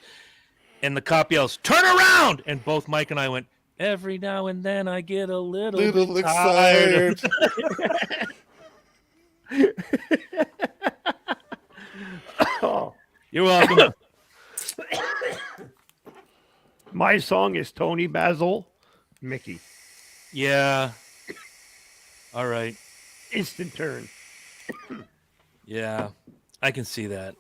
and the cop yells, "Turn around!" And both Mike and I went, "Every now and then I get a little excited." Oh. You're welcome. My song is Tony Basil, Mickey. Yeah. All right. Instant turn. Yeah. I can see that.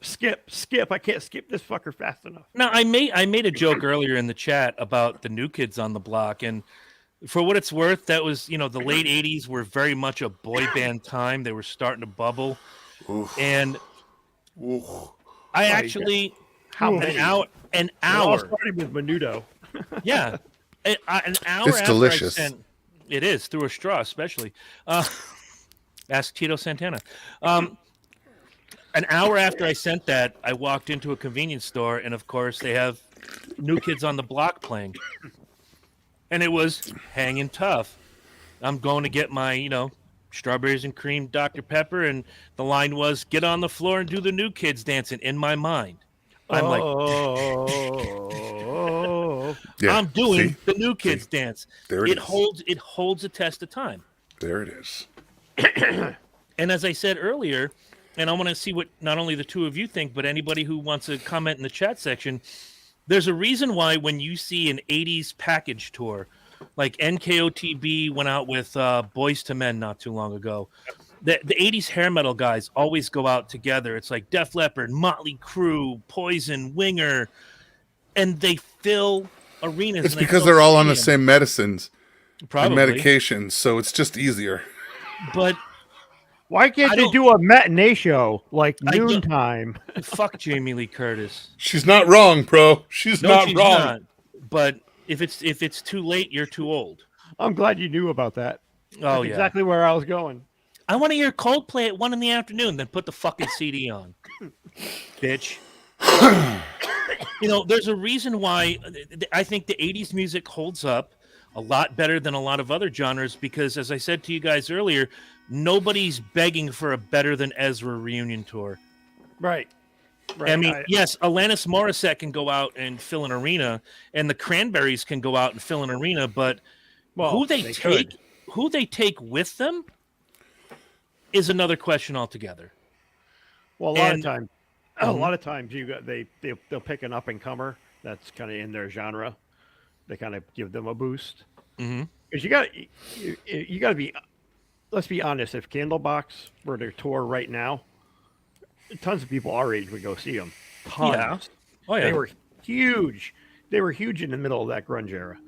Skip. I can't skip this fucker fast enough. Now, I made a joke earlier in the chat about the New Kids on the Block, and for what it's worth, that was, you know, the late 80s were very much a boy band time. They were starting to bubble. Oof. And Oof. I actually an hour It all started with Menudo. yeah, an hour It's after delicious. It is, through a straw especially. Ask Tito Santana. An hour after I sent that, I walked into a convenience store, and of course they have New Kids on the Block playing. And it was hanging tough. I'm going to get my, you know, strawberries and cream Dr. Pepper, and the line was, "Get on the floor and do the New Kids dancing." In my mind, I'm Yeah, I'm doing see? the New Kids dance. There it is. It holds a test of time. There it is. And as I said earlier, and I want to see what not only the two of you think, but anybody who wants to comment in the chat section, there's a reason why when you see an 80s package tour, like NKOTB went out with Boys to Men not too long ago, the 80s hair metal guys always go out together. It's like Def Leppard, Motley Crue, Poison, Winger, and they fill arenas. It's because they're all on the same medicines Probably. and medications, so it's just easier. But why can't they do a matinee show like noontime? Fuck Jamie Lee Curtis. She's not wrong, bro. She's not she's wrong. not. But if it's too late, you're too old. I'm glad you knew about that. Oh, That's exactly where I was going. I want to hear Coldplay at 1 PM. Then put the fucking CD on, bitch. There's a reason why I think the 80s music holds up a lot better than a lot of other genres because, as I said to you guys earlier, nobody's begging for a Better Than Ezra reunion tour. Right. I mean, yes, Alanis Morissette can go out and fill an arena, and the Cranberries can go out and fill an arena, but who they take with them is another question altogether. Well, a lot of times they'll pick an up and comer that's kind of in their genre. They kind of give them a boost. Because you got to be. Let's be honest. If Candlebox were to tour right now, tons of people our age would go see them. Tons. Yeah. Oh yeah. They were huge. They were huge in the middle of that grunge era.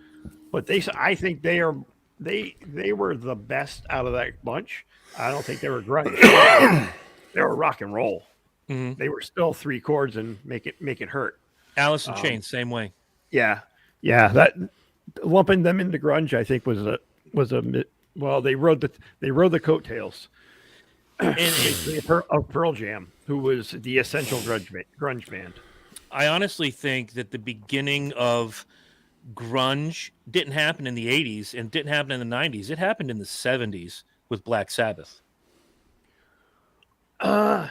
But I think they were the best out of that bunch. I don't think they were grunge. They were rock and roll. They were still 3 chords and make it hurt. Alice in Chains, same way. Yeah. That lumping them into grunge, I think, was a well. They rode the coattails of Pearl Jam, who was the essential grunge band. I honestly think that the beginning of grunge didn't happen in the 80s and didn't happen in the 90s. It happened in the 70s with Black Sabbath.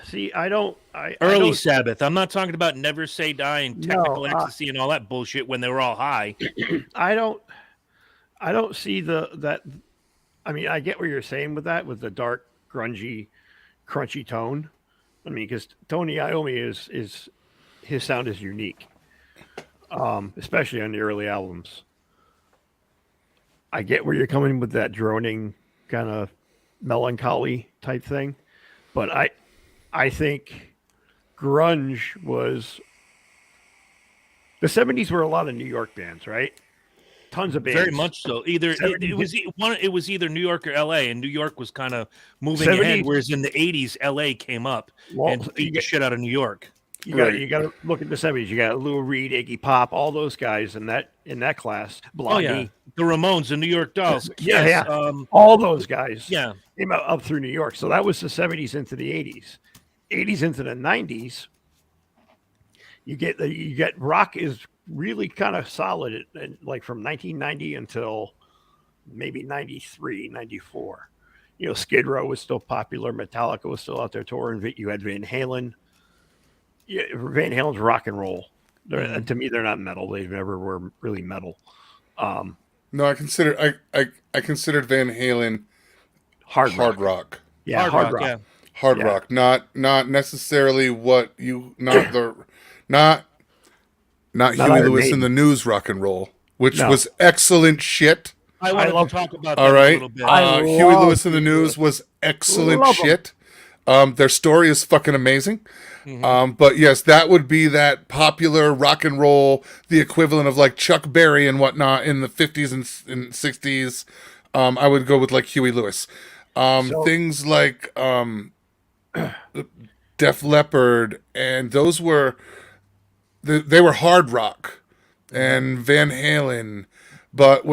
See, Early Sabbath. I'm not talking about Never Say Die and Technical Ecstasy and all that bullshit when they were all high. I don't see that. I mean, I get what you're saying with that, with the dark, grungy, crunchy tone. I mean, because Tony Iommi is his sound is unique, especially on the early albums. I get where you're coming with that droning kind of melancholy type thing. But I think grunge was the 70s were a lot of New York bands, right? Tons of bands. Very much so. It was either New York or LA, and New York was kind of moving ahead, whereas in the 80s, LA came up and beat the shit out of New York. You got to look at the 70s. You got Lou Reed, Iggy Pop, all those guys in that class. Blondie. Oh, yeah. The Ramones, the New York Dolls. Yeah. All those guys. Yeah. Came up through New York. So that was the 70s into the 80s. 80s into the 90s. You get rock is really kind of solid, like from 1990 until maybe 93, 94. Skid Row was still popular. Metallica was still out there touring. You had Van Halen. Yeah, Van Halen's rock and roll. To me, they're not metal. They never were really metal. No, I considered Van Halen hard rock. Yeah, hard rock. Yeah. Hard rock, not necessarily what you not Huey Lewis and the News rock and roll, which was excellent shit. I want to talk about that all right. a little bit. Huey Lewis and the News was excellent shit. Their story is fucking amazing. But yes, that would be that popular rock and roll, the equivalent of like Chuck Berry and whatnot in the 50s and 60s. I would go with like Huey Lewis. Things like Def Leppard, and those were they were hard rock, and Van Halen. But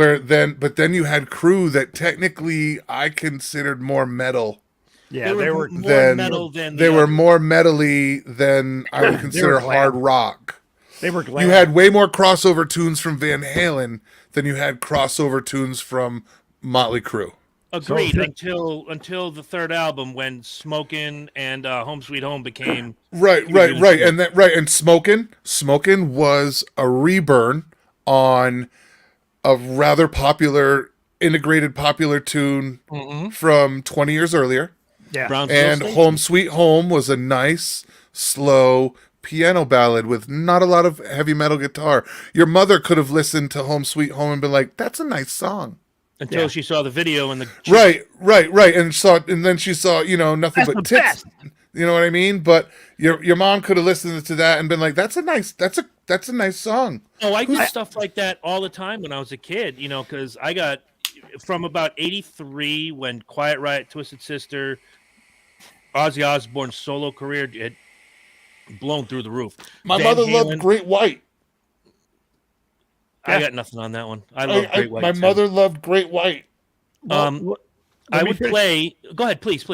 then you had Crew that technically I considered more metal. Yeah, they were more metal than they were more metally than I would consider hard rock. They were glam. You had way more crossover tunes from Van Halen than you had crossover tunes from Motley Crue. Agreed. Until the third album, when Smokin' and Home Sweet Home became right, and Smokin' was a reburn on a rather popular integrated popular tune from 20 years earlier. Yeah, Brownsville and Station. Home Sweet Home was a nice, slow piano ballad with not a lot of heavy metal guitar. Your mother could have listened to Home Sweet Home and been like, "That's a nice song." Until she saw the video and the right, and then she saw nothing but tits. Best. You know what I mean? But your mom could have listened to that and been like, "That's a nice song." Oh, I did stuff like that all the time when I was a kid. Because I got from about '83 when Quiet Riot, Twisted Sister, Ozzy Osbourne's solo career had blown through the roof. My mother loved Great White. I got nothing on that one. I love Great White. My mother loved Great White. Well, I would play. Go ahead, please.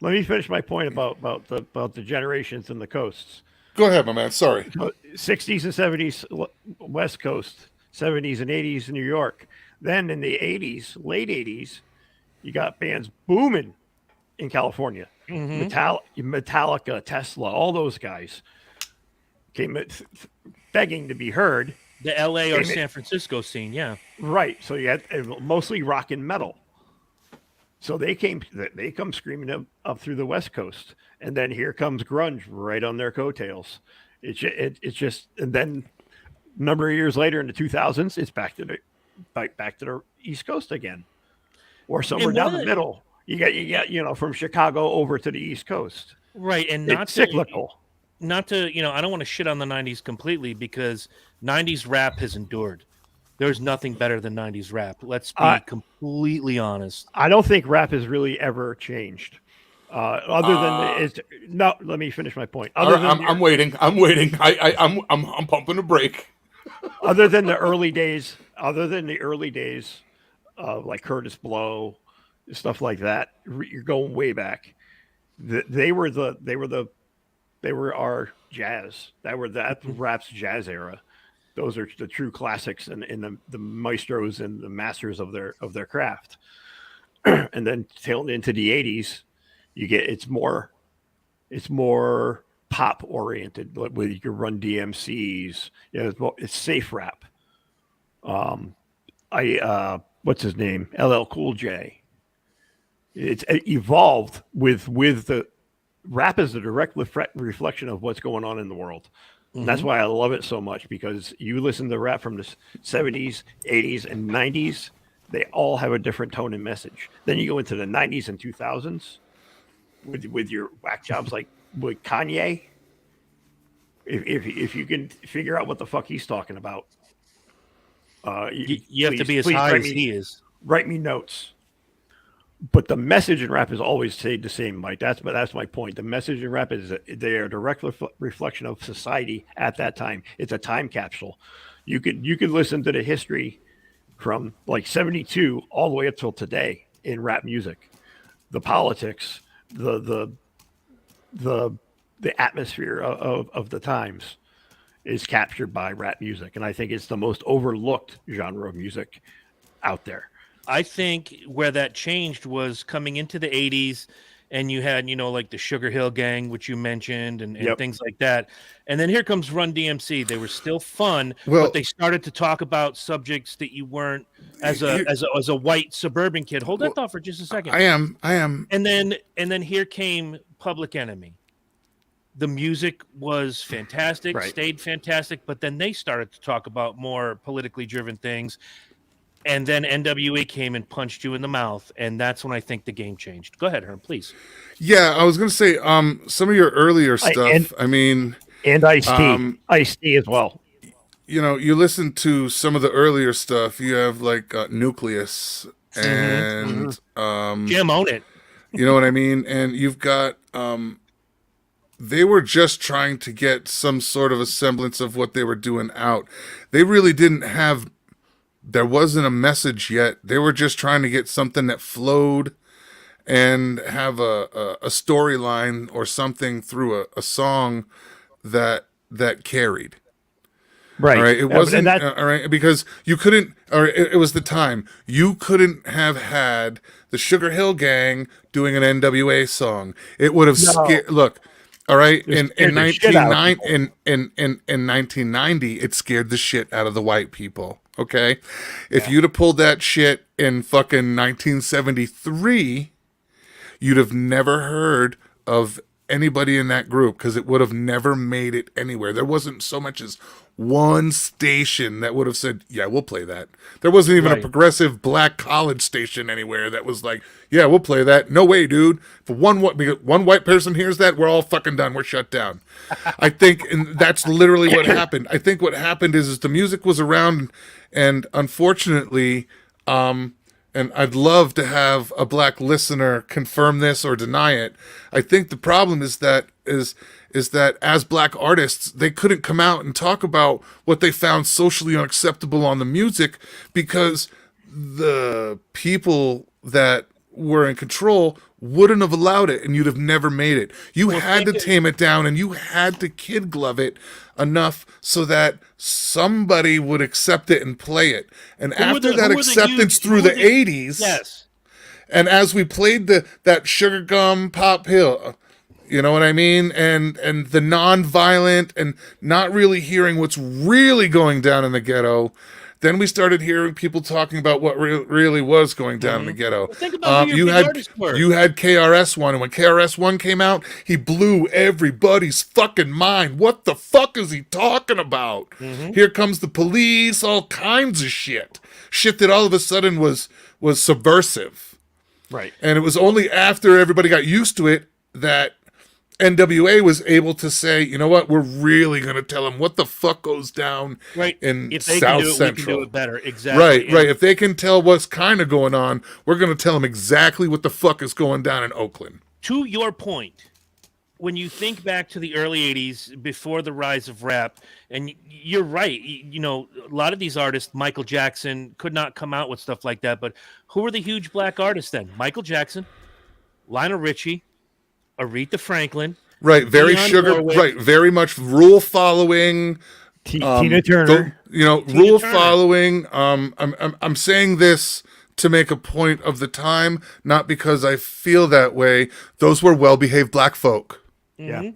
Let me finish my point about the generations and the coasts. Go ahead, my man. Sorry. 60s and 70s West Coast, 70s and 80s New York. Then in the 80s, late 80s, you got bands booming in California. Metallica, Tesla, all those guys came begging to be heard. The LA or San Francisco scene, yeah. Right. So you had mostly rock and metal. So they come screaming up through the West Coast, and then here comes grunge right on their coattails. It's just, and then a number of years later in the 2000s, it's back to the East Coast again, or somewhere down the middle. You get from Chicago over to the East Coast. Right, and it's cyclical. Not to I don't want to shit on the 90s completely, because 90s rap has endured. There's nothing better than 90s rap. Let's be completely honest. I don't think rap has really ever changed. Let me finish my point. I'm waiting. I'm pumping a brake. Other than the early days, like Curtis Blow, stuff like that, you're going way back. They were our jazz. That's rap's jazz era. Those are the true classics and the maestros and the masters of their craft. And then tailing into the 80s, it's more pop oriented, where you can run DMCs. It's safe rap. What's his name? LL Cool J. It's evolved with the rap is a direct reflection of what's going on in the world. And that's why I love it so much, because you listen to rap from the 70s, 80s, and 90s, they all have a different tone and message. Then you go into the 90s and 2000s with your whack jobs like with Kanye. If you can figure out what the fuck he's talking about, you have to be as high as he is. Write me notes. But the message in rap has always stayed the same, Mike. That's my point. The message in rap is they are a direct reflection of society at that time. It's a time capsule. You could listen to the history from like 72 all the way up till today in rap music. The politics, the atmosphere of the times is captured by rap music, and I think it's the most overlooked genre of music out there. I think where that changed was coming into the 80s, and you had, like the Sugar Hill Gang, which you mentioned, and things like that. And then here comes Run DMC. They were still fun, but they started to talk about subjects that you weren't as a white suburban kid. Hold that thought for just a second. I am. And then here came Public Enemy. The music was fantastic, stayed fantastic, but then they started to talk about more politically driven things. And then NWA came and punched you in the mouth, and that's when I think the game changed. Go ahead, Herm, please. Yeah, I was going to say some of your earlier stuff. And Ice-T as well. You listen to some of the earlier stuff. You have like Nucleus and Jim Own It. You know what I mean? And you've got they were just trying to get some sort of a semblance of what they were doing out. They really didn't have. There wasn't a message yet. They were just trying to get something that flowed and have a storyline or something through a song that carried. Right. All right. It wasn't all right, because you couldn't, or it was the time. You couldn't have had the Sugar Hill Gang doing an NWA song. It would have scared. Look. All right, in 1990, it scared the shit out of the white people. Okay, if you'd have pulled that shit in fucking 1973, you'd have never heard of anybody in that group, because it would have never made it anywhere. There wasn't so much as one station that would have said, yeah, we'll play that. There wasn't even a progressive black college station anywhere that was like, yeah, we'll play that. No way, dude. If one white person hears that, we're all fucking done. We're shut down. I think, and that's literally what happened. I think what happened is the music was around, and unfortunately, and I'd love to have a black listener confirm this or deny it. I think the problem is that as black artists, they couldn't come out and talk about what they found socially unacceptable on the music, because the people that were in control wouldn't have allowed it, and you'd have never made it. You had to tame it down, and you had to kid glove it enough so that somebody would accept it and play it. And after that acceptance through the 80s, yes, and as we played that Sugar Gum Pop Hill, you know what I mean? And the non-violent and not really hearing what's really going down in the ghetto, then we started hearing people talking about what really was going down in the ghetto. Well, think about who your big artists were. You had KRS-One, and when KRS-One came out, he blew everybody's fucking mind. What the fuck is he talking about? Here comes the police, all kinds of shit. Shit that all of a sudden was subversive. Right. And it was only after everybody got used to it that NWA was able to say, you know what, we're really going to tell them what the fuck goes down in if they South can do it, Central. We can do it better. Exactly. Right. If they can tell what's kind of going on, we're going to tell them exactly what the fuck is going down in Oakland. To your point, when you think back to the early 80s, before the rise of rap, and you're right, you know, a lot of these artists, Michael Jackson, could not come out with stuff like that, but who were the huge black artists then? Michael Jackson, Lionel Richie, Aretha Franklin, right? Very Dionne sugar, Warwick, right? Very much rule following. Tina Turner, Rule following. I'm saying this to make a point of the time, not because I feel that way. Those were well-behaved black folk. Yeah.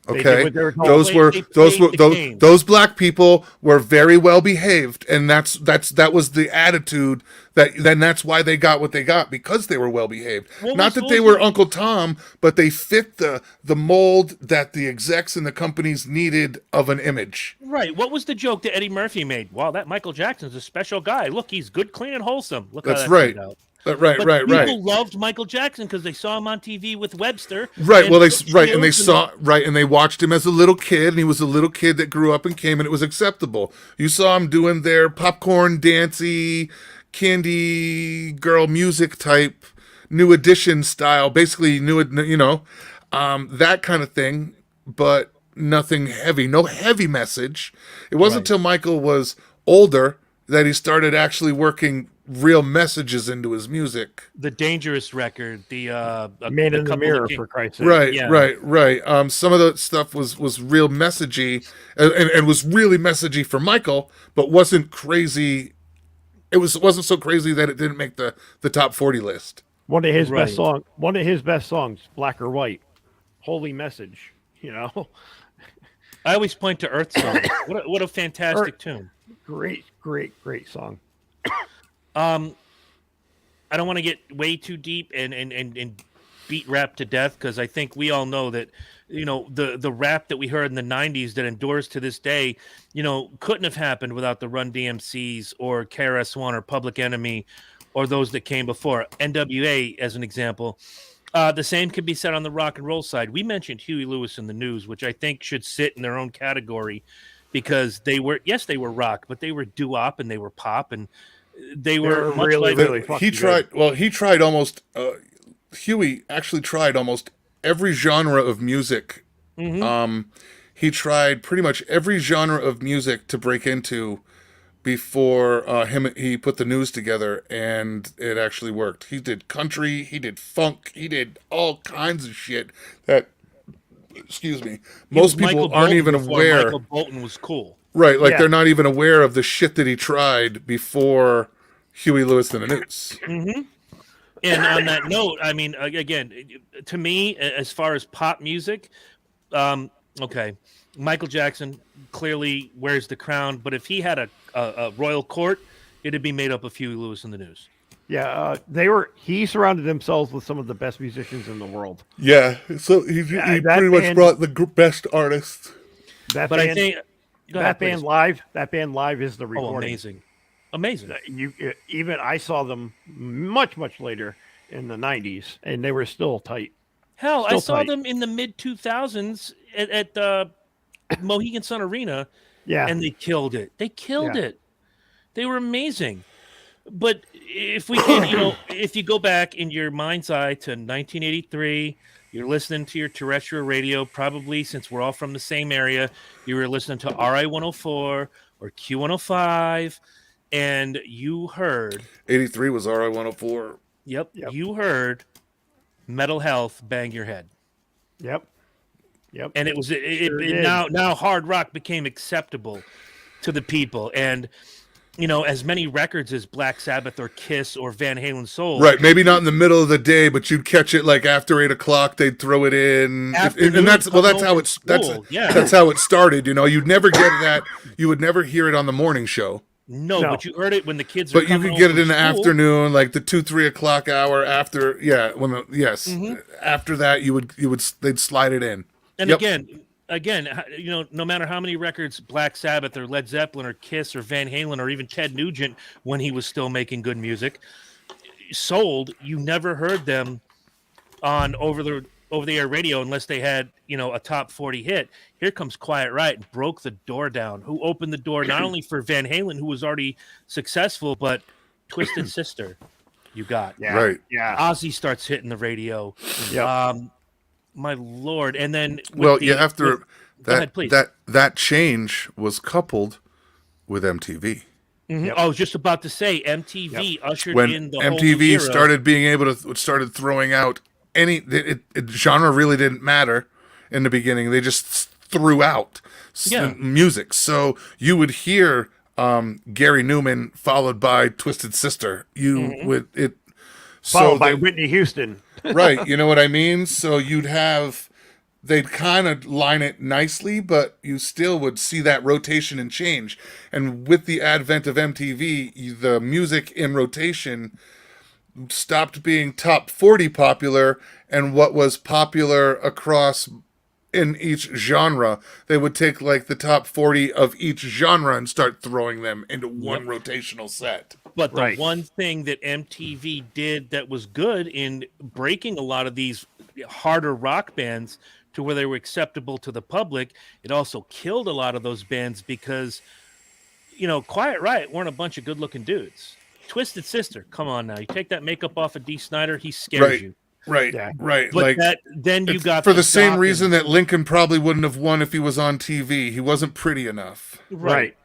Okay, those black people were very well behaved, and that was the attitude that's why they got what they got, because they were well behaved. Not that they were Uncle Tom, but they fit the mold that the execs and the companies needed of an image. Right. What was the joke that Eddie Murphy made? Wow, that Michael Jackson's a special guy. Look, he's good, clean, and wholesome. Look how that's that right. turned out. Right. People loved Michael Jackson because they saw him on TV with Webster. Right. Well, they watched him as a little kid, and he was a little kid that grew up and came, and it was acceptable. You saw him doing their popcorn, dancey, candy girl music type, New Edition style, basically that kind of thing, but nothing heavy, no heavy message. It wasn't until Michael was older that he started actually working real messages into his music. The Dangerous record, the Man in the Mirror, for Christ's sake. Right. Some of the stuff was real messagey, and was really messagey for Michael, but wasn't crazy. It wasn't so crazy that it didn't make the top 40 list. One of his best songs, Black or White, holy message. You know, I always point to Earth Song. What a fantastic tune. Great song. I don't want to get way too deep and beat rap to death, because I think we all know that, you know, the rap that we heard in the 90s that endures to this day, you know, couldn't have happened without the Run DMCs or KRS-One or Public Enemy or those that came before. NWA, as an example. The same can be said on the rock and roll side. We mentioned Huey Lewis and the News, which I think should sit in their own category, because they were rock, but they were doo-wop and they were pop, and they were much really he tried almost Huey actually tried almost every genre of music. He tried pretty much every genre of music to break into before he put the News together, and it actually worked. He did country, he did funk, he did all kinds of shit that, excuse me, most people aren't even aware. Michael Bolton was cool. Right, they're not even aware of the shit that he tried before Huey Lewis and the News. Mm-hmm. And on that note, I mean, again, to me, as far as pop music, okay, Michael Jackson clearly wears the crown, but if he had a royal court, it'd be made up of Huey Lewis and the News. Yeah, he surrounded himself with some of the best musicians in the world. Yeah, so he pretty much brought the best artists. That band live is the recording. Amazing. Even I saw them much later in the 90s, and they were still tight. Hell, I saw them in the mid 2000s at the Mohegan Sun Arena. Yeah, and they killed it. They were amazing. But if we can, if you go back in your mind's eye to 1983, you're listening to your terrestrial radio, probably, since we're all from the same area, you were listening to RI 104 or Q 105, and you heard 83 was RI 104. Yep. Yep. You heard Metal Health Bang Your Head. Yep. Yep. And it was Sure did. now hard rock became acceptable to the people. And as many records as Black Sabbath or Kiss or Van Halen sold. Right, maybe not in the middle of the day, but you'd catch it like after 8:00. They'd throw it in, and that's how it started. You'd never get that. You would never hear it on the morning show. No, but you heard it when the kids. But you could get it in the afternoon, like the 2-3 o'clock hour after. Yeah, after that they'd slide it in. And again, no matter how many records Black Sabbath or Led Zeppelin or Kiss or Van Halen or even Ted Nugent, when he was still making good music, sold, you never heard them on over the air radio unless they had a top 40 hit. Here comes Quiet Riot and broke the door down. Who opened the door not only for Van Halen, who was already successful, but Twisted Sister. You got right. Yeah. Ozzy starts hitting the radio. Yep. My Lord. And then you have to that change was coupled with MTV. Mm-hmm. Yep. I was just about to say MTV ushered when in the MTV whole era. started being able to started throwing out genre really didn't matter in the beginning. They just threw out music. So you would hear Gary Newman followed by Twisted Sister. Followed by Whitney Houston. Right, you know what I mean? So they'd kind of line it nicely, but you still would see that rotation and change. And with the advent of MTV, the music in rotation stopped being top 40 popular, and what was popular across in each genre, they would take like the top 40 of each genre and start throwing them into one rotational set. But the one thing that MTV did that was good in breaking a lot of these harder rock bands to where they were acceptable to the public, it also killed a lot of those bands because, Quiet Riot weren't a bunch of good-looking dudes. Twisted Sister, come on now. You take that makeup off of Dee Snider, he scares you. Right. But then you got for the same reason that Lincoln probably wouldn't have won if he was on TV. He wasn't pretty enough. Right.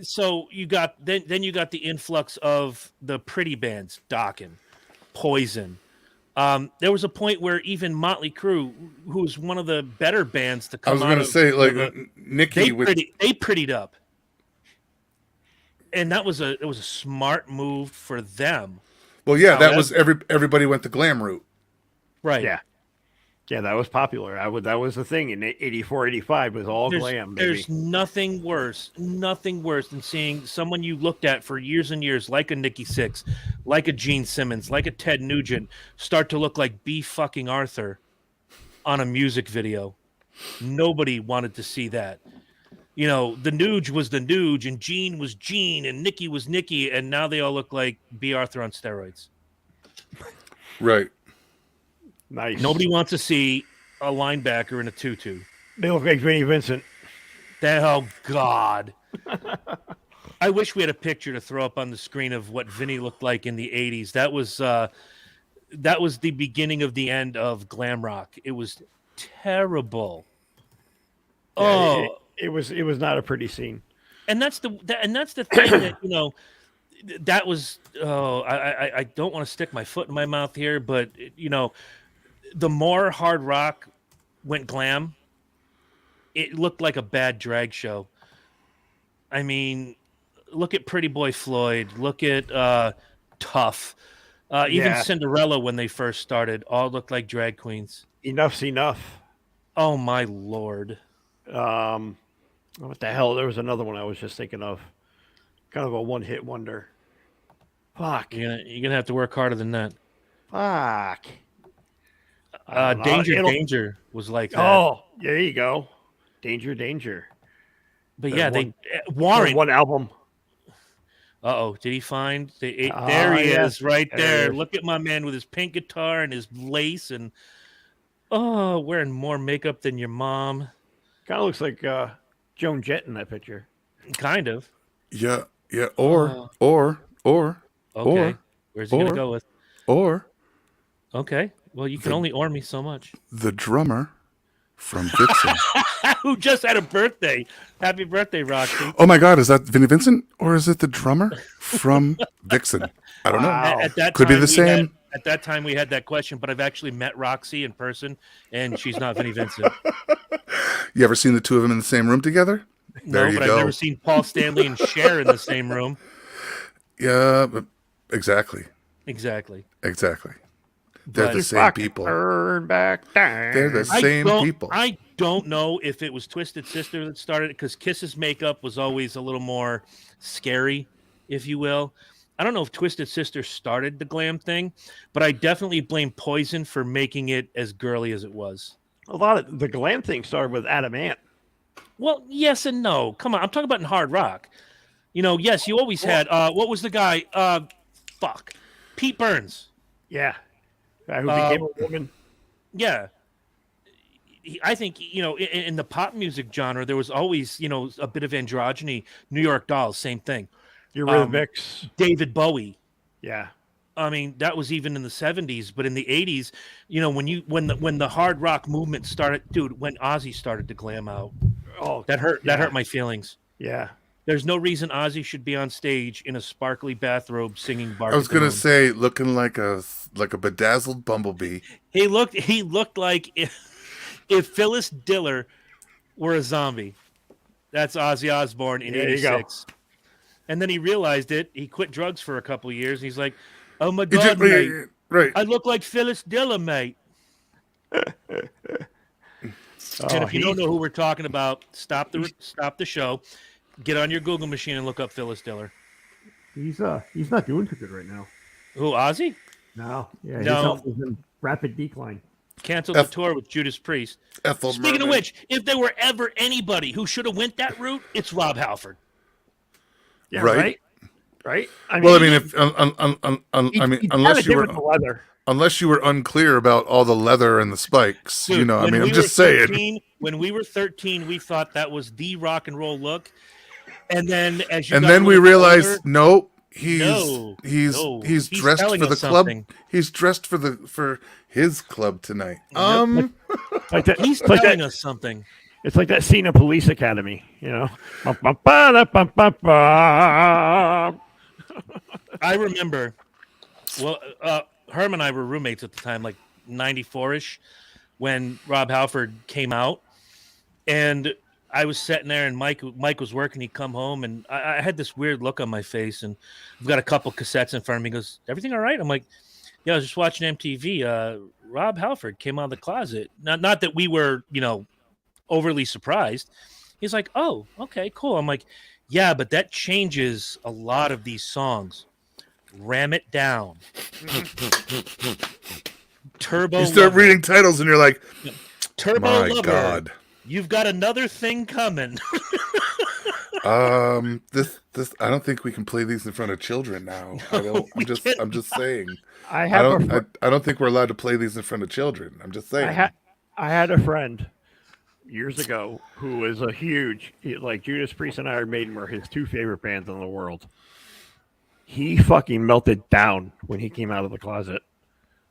So you got then you got the influx of the pretty bands, Dokken, Poison. There was a point where even Motley Crue, who was one of the better bands to come out. I was going to say, Nikki, they prettied up, and it was a smart move for them. Well, yeah, that was everybody went the glam route. Right. Yeah, that was popular. That was the thing in 84, 85 was all glam, baby. There's nothing worse than seeing someone you looked at for years and years, like a Nikki Sixx, like a Gene Simmons, like a Ted Nugent, start to look like B. fucking Arthur on a music video. Nobody wanted to see that. The Nuge was the Nuge, and Gene was Gene, and Nikki was Nikki, and now they all look like B. Arthur on steroids. Right. Nice. Nobody wants to see a linebacker in a tutu. They look like Vinnie Vincent. Oh, God. I wish we had a picture to throw up on the screen of what Vinny looked like in the 80s. That was the beginning of the end of glam rock. It was terrible. Yeah, it was not a pretty scene. And that's the thing that, that was, I don't want to stick my foot in my mouth here, but, the more hard rock went glam, it looked like a bad drag show. I mean, look at Pretty Boy Floyd. Look at Tough. Even Cinderella, when they first started, all looked like drag queens. Enough's enough. Oh, my Lord. What the hell? There was another one I was just thinking of. Kind of a one-hit wonder. Fuck. You're gonna have to work harder than that. Fuck. Danger was like that. Oh, there you go. Danger. But Warren. One album. Uh-oh, did he find? There he is, right there. Look at my man with his pink guitar and his lace and, wearing more makeup than your mom. Kind of looks like Joan Jett in that picture. Kind of. Yeah, or. Okay, where's he going to go with? Okay, well, you can only me so much. The drummer from Vixen. Who just had a birthday. Happy birthday, Roxy. Oh my God, is that Vinnie Vincent or is it the drummer from Vixen? I don't know. At that Could be time, the same. at that time we had that question, but I've actually met Roxy in person, and she's not Vinnie Vincent. You ever seen the two of them in the same room together? There No, you but go. I've never seen Paul Stanley and Cher in the same room. Yeah, but exactly. Exactly. They're But- the same people. Turn back down. They're the same people. I don't know if it was Twisted Sister that started it, because Kiss's makeup was always a little more scary, if you will. I don't know if Twisted Sister started the glam thing, but I definitely blame Poison for making it as girly as it was. A lot of the glam thing started with Adam Ant. Well, yes and no. Come on, I'm talking about in hard rock. You know, yes, you always had what was the guy? Pete Burns. Yeah. Guy who became a woman. Yeah. I think, you know, in the pop music genre, there was always, you know, a bit of androgyny. New York Dolls, same thing. Eurythmics. David Bowie. Yeah. I mean, that was even in the 70s, but in the 80s, you know, when the hard rock movement started, dude, when Ozzy started to glam out, Oh, that hurt my feelings. Yeah. There's no reason Ozzy should be on stage in a sparkly bathrobe singing Bark. I was gonna say, looking like a bedazzled bumblebee. He looked like if Phyllis Diller were a zombie. That's Ozzy Osbourne in There you go. '86. And then he realized it. He quit drugs for a couple of years. And he's like, "Oh my God, mate, Right. I look like Phyllis Diller, mate." And if you don't know who we're talking about, stop the show, get on your Google machine and look up Phyllis Diller. He's not doing too good right now. Who, Ozzy? No. Yeah. His No. health is in rapid decline. Canceled the tour with Judas Priest. Ethel Speaking Merman. of which, if there were ever anybody who should have went that route, it's Rob Halford. Yeah. Right. Right. Well, I mean, if unless you were unclear about all the leather and the spikes, Dude, you know, I when mean, we I'm just were saying. 13, when we were 13, we thought that was the rock and roll look, and then as you And got then a we little realized, older, no, he's He's dressed telling for the us club. something. He's dressed for his club tonight. Like that, he's it's like telling that, us something. It's like that scene of Police Academy, you know. I remember. Well, Herm and I were roommates at the time, like '94ish, when Rob Halford came out, and I was sitting there, and Mike was working. He'd come home, and I had this weird look on my face, and I've got a couple cassettes in front of me. He goes, "Everything all right?" I'm like, "Yeah, I was just watching MTV. Rob Halford came out of the closet." Not that we were, you know, overly surprised. He's like, "Oh, okay, cool." I'm like, "Yeah, but that changes a lot of these songs. Ram It Down, Turbo You start Lover, reading titles, and you're like, Turbo "My Lover, God." You've got another thing coming." This I don't think we can play these in front of children now. I'm just saying. I don't think we're allowed to play these in front of children. I'm just saying. I had a friend years ago who was a huge, like Judas Priest and Iron Maiden were his two favorite bands in the world. He fucking melted down when he came out of the closet.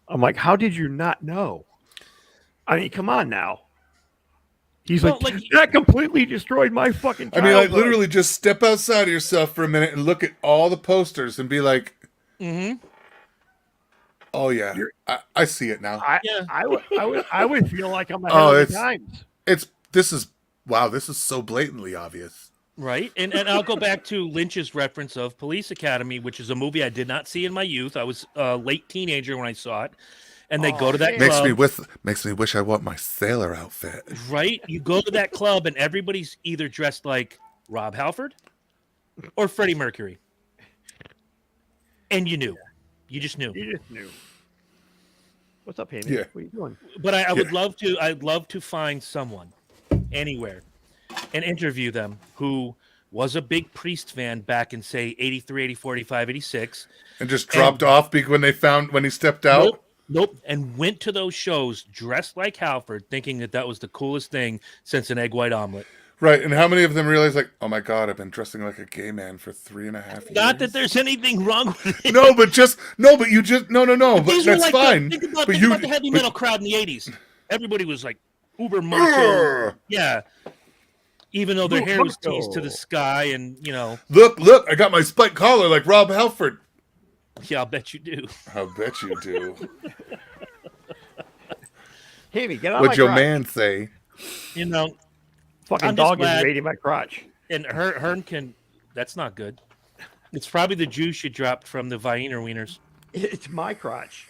I'm like, how did you not know? I mean, come on now. He's like, that completely destroyed my fucking childhood. I mean, like, literally just step outside of yourself for a minute and look at all the posters and be like, oh, yeah, I see it now. I would feel like I'm ahead of the times. This is so blatantly obvious. Right, and I'll go back to Lynch's reference of Police Academy, which is a movie I did not see in my youth. I was a late teenager when I saw it. And they go to that club. Makes me wish I want my sailor outfit. Right? You go to that club and everybody's either dressed like Rob Halford or Freddie Mercury. And you knew. You just knew. You just knew. What's up, Haney? Yeah. What are you doing? But I'd love to find someone anywhere and interview them who was a big Priest fan back in, say, 83, 84, 85, 86. And just dropped off when he stepped out? Nope. And went to those shows dressed like Halford, thinking that was the coolest thing since an egg white omelet. Right. And how many of them realize, like, oh my God, I've been dressing like a gay man for 3.5 years? Not that there's anything wrong with it. No. But that's fine. Think about the heavy metal crowd in the 80s. Everybody was like uber macho. Yeah. Even though their hair was teased to the sky and, you know. Look, I got my spiked collar like Rob Halford. Yeah, I'll bet you do. I bet you do. Hammy, get out of my What'd your crotch. man say? You know, Fucking I'm just dog is glad- raiding my crotch. and Hearn can. That's not good. It's probably the juice she dropped from the Wiener wieners. It's my crotch.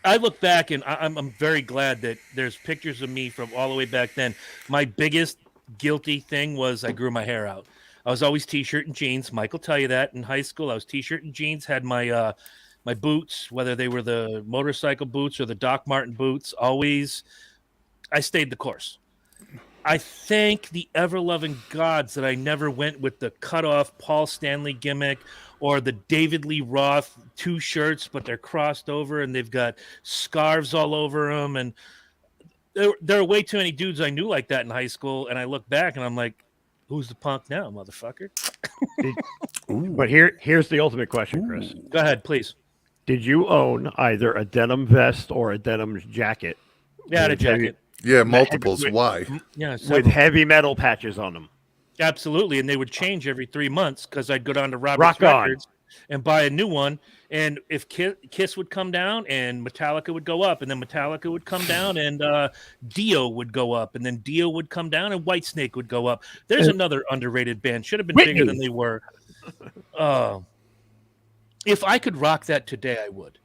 I look back and I'm very glad that there's pictures of me from all the way back then. My biggest guilty thing was I grew my hair out. I was always t-shirt and jeans. Mike will tell you that in high school. I was t-shirt and jeans, had my my boots, whether they were the motorcycle boots or the Doc Marten boots. Always, I stayed the course. I thank the ever-loving gods that I never went with the cut-off Paul Stanley gimmick or the David Lee Roth 2 shirts, but they're crossed over and they've got scarves all over them. And there are way too many dudes I knew like that in high school. And I look back and I'm like, who's the punk now, motherfucker? But here's the ultimate question, Chris. Go ahead, please. Did you own either a denim vest or a denim jacket? Yeah, I had a With heavy- jacket. Yeah, multiples. Wait. Why? Yeah, with several. heavy metal patches on them. Absolutely. And they would change every 3 months because I'd go down to Robert's Rock On. Records and buy a new one. And if Kiss would come down and Metallica would go up, and then Metallica would come down and Dio would go up, and then Dio would come down and Whitesnake would go up. There's another underrated band. Should have been bigger than Whitney. they were. If I could rock that today, I would.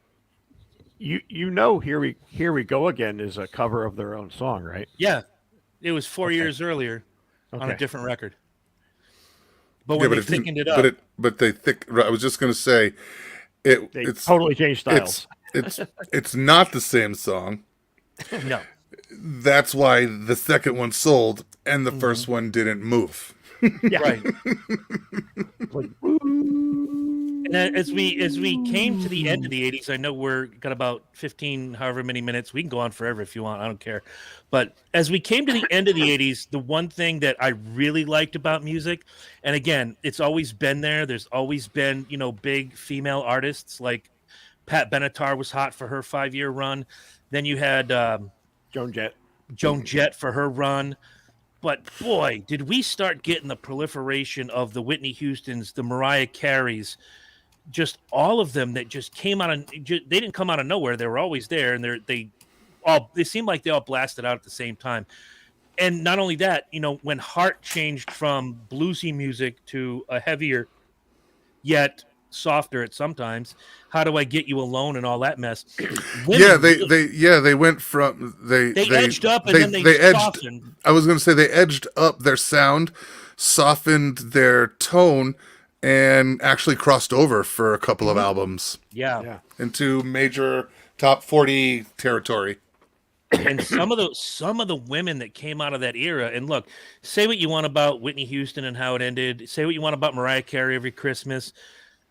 You know, here we go again is a cover of their own song, right? Yeah. It was 4 years earlier on a Okay. different record. But when they thickened it up. I was just going to say, They it's totally changed styles. it's not the same song. No. That's why the second one sold and the first one didn't move. Yeah. Right. Like, And then as we came to the end of the 80s, I know we're got about 15, however many minutes. We can go on forever if you want. I don't care. But as we came to the end of the 80s, the one thing that I really liked about music, and again, it's always been there. There's always been, big female artists like Pat Benatar was hot for her 5-year run. Then you had Joan Jett. Joan Jett for her run. But boy, did we start getting the proliferation of the Whitney Houstons, the Mariah Careys, just all of them that just came out of, they didn't come out of nowhere. They were always there, and they seemed like they all blasted out at the same time. And not only that, when Heart changed from bluesy music to a heavier, yet softer at sometimes, How Do I Get You Alone and all that mess. Yeah, they went from they edged up and then they softened. I was going to say they edged up their sound, softened their tone, and actually crossed over for a couple of albums Yeah. into major top 40 territory. And some of the women that came out of that era, and look, say what you want about Whitney Houston and how it ended, say what you want about Mariah Carey every Christmas,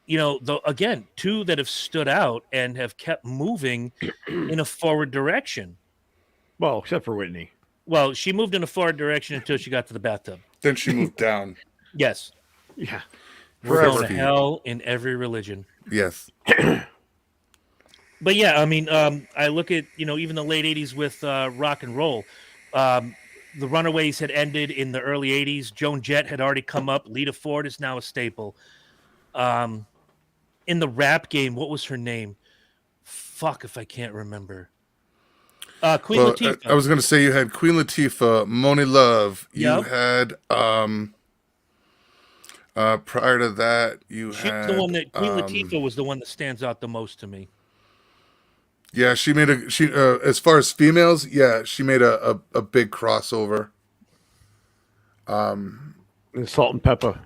again, two that have stood out and have kept moving in a forward direction. Well, except for Whitney. Well, she moved in a forward direction until she got to the bathtub. Then she moved down. Yes. Yeah. We're Forever. going to hell in every religion. Yes. But yeah, I mean, I look at, even the late 80s with rock and roll. The Runaways had ended in the early 80s. Joan Jett had already come up. Lita Ford is now a staple. In the rap game, what was her name? Fuck if I can't remember. Queen Latifah. I was going to say you had Queen Latifah, Moni Love. You Yep. had prior to that, She's had the one that Queen Latifah was the one that stands out the most to me. Yeah, she made as far as females, she made a big crossover. And Salt and Pepper.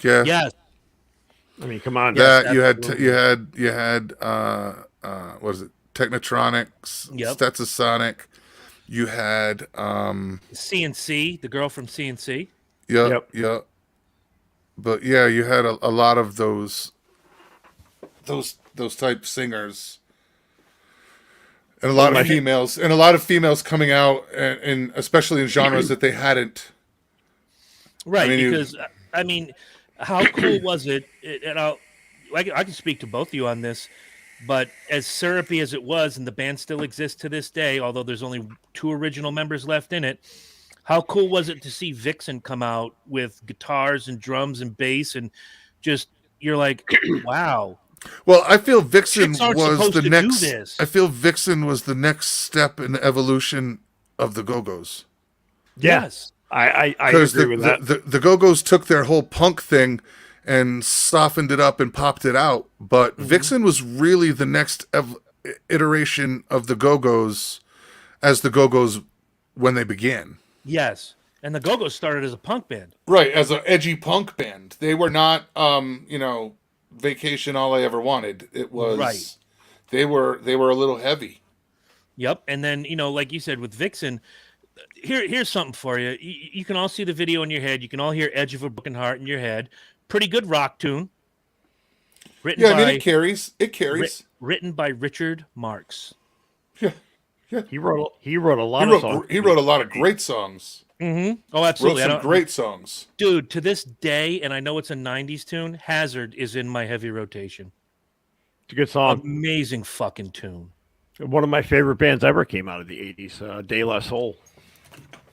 Yeah. Yes. I mean, come on. That you absolutely. had what is it? Technotronics, Yep. Stetsasonic. You had CNC, the girl from CNC. Yep. yeah. But yeah, you had a lot of those type singers. And a lot of females coming out and especially in genres that they hadn't. Right, I mean, because how cool was it? And I can speak to both of you on this, but as syrupy as it was, and the band still exists to this day, although there's only 2 original members left in it. How cool was it to see Vixen come out with guitars and drums and bass, and just you're like, wow, Well, I feel Vixen Chicks aren't was supposed the to next. do this. I feel Vixen was the next step in the evolution of the Go-Go's. Yeah. Yes. I Because agree with that. the Go-Go's took their whole punk thing and softened it up and popped it out, but Vixen was really the next iteration of the Go-Go's as the Go-Go's when they began. Yes. And the Go-Go's started as a punk band. Right, as an edgy punk band. They were not, Vacation All I Ever Wanted. It was Right. They were a little heavy. Yep. And then, like you said with Vixen, here's something for you. You can all see the video in your head. You can all hear Edge of a Broken Heart in your head. Pretty good rock tune. Written Yeah, by, I mean, it carries. It carries. Written by Richard Marx. Yeah. He wrote a lot of songs. He wrote a lot of great songs. Mm-hmm. Oh, Wrote absolutely. some great songs. Dude, to this day, and I know it's a 90s tune, Hazard is in my heavy rotation. It's a good song. Amazing fucking tune. One of my favorite bands ever came out of the 80s, De La Soul.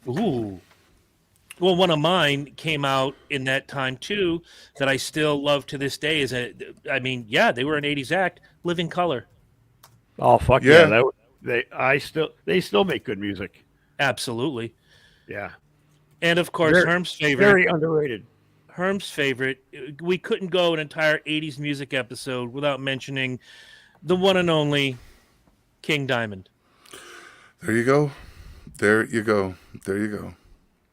Ooh. Well, one of mine came out in that time too that I still love to this day. They were an 80s act, Living Color. Oh, fuck Yeah. They still make good music. Absolutely. Yeah. And of course, Herm's favorite. Very underrated. Herm's favorite. We couldn't go an entire 80s music episode without mentioning the one and only King Diamond. There you go. There you go. There you go.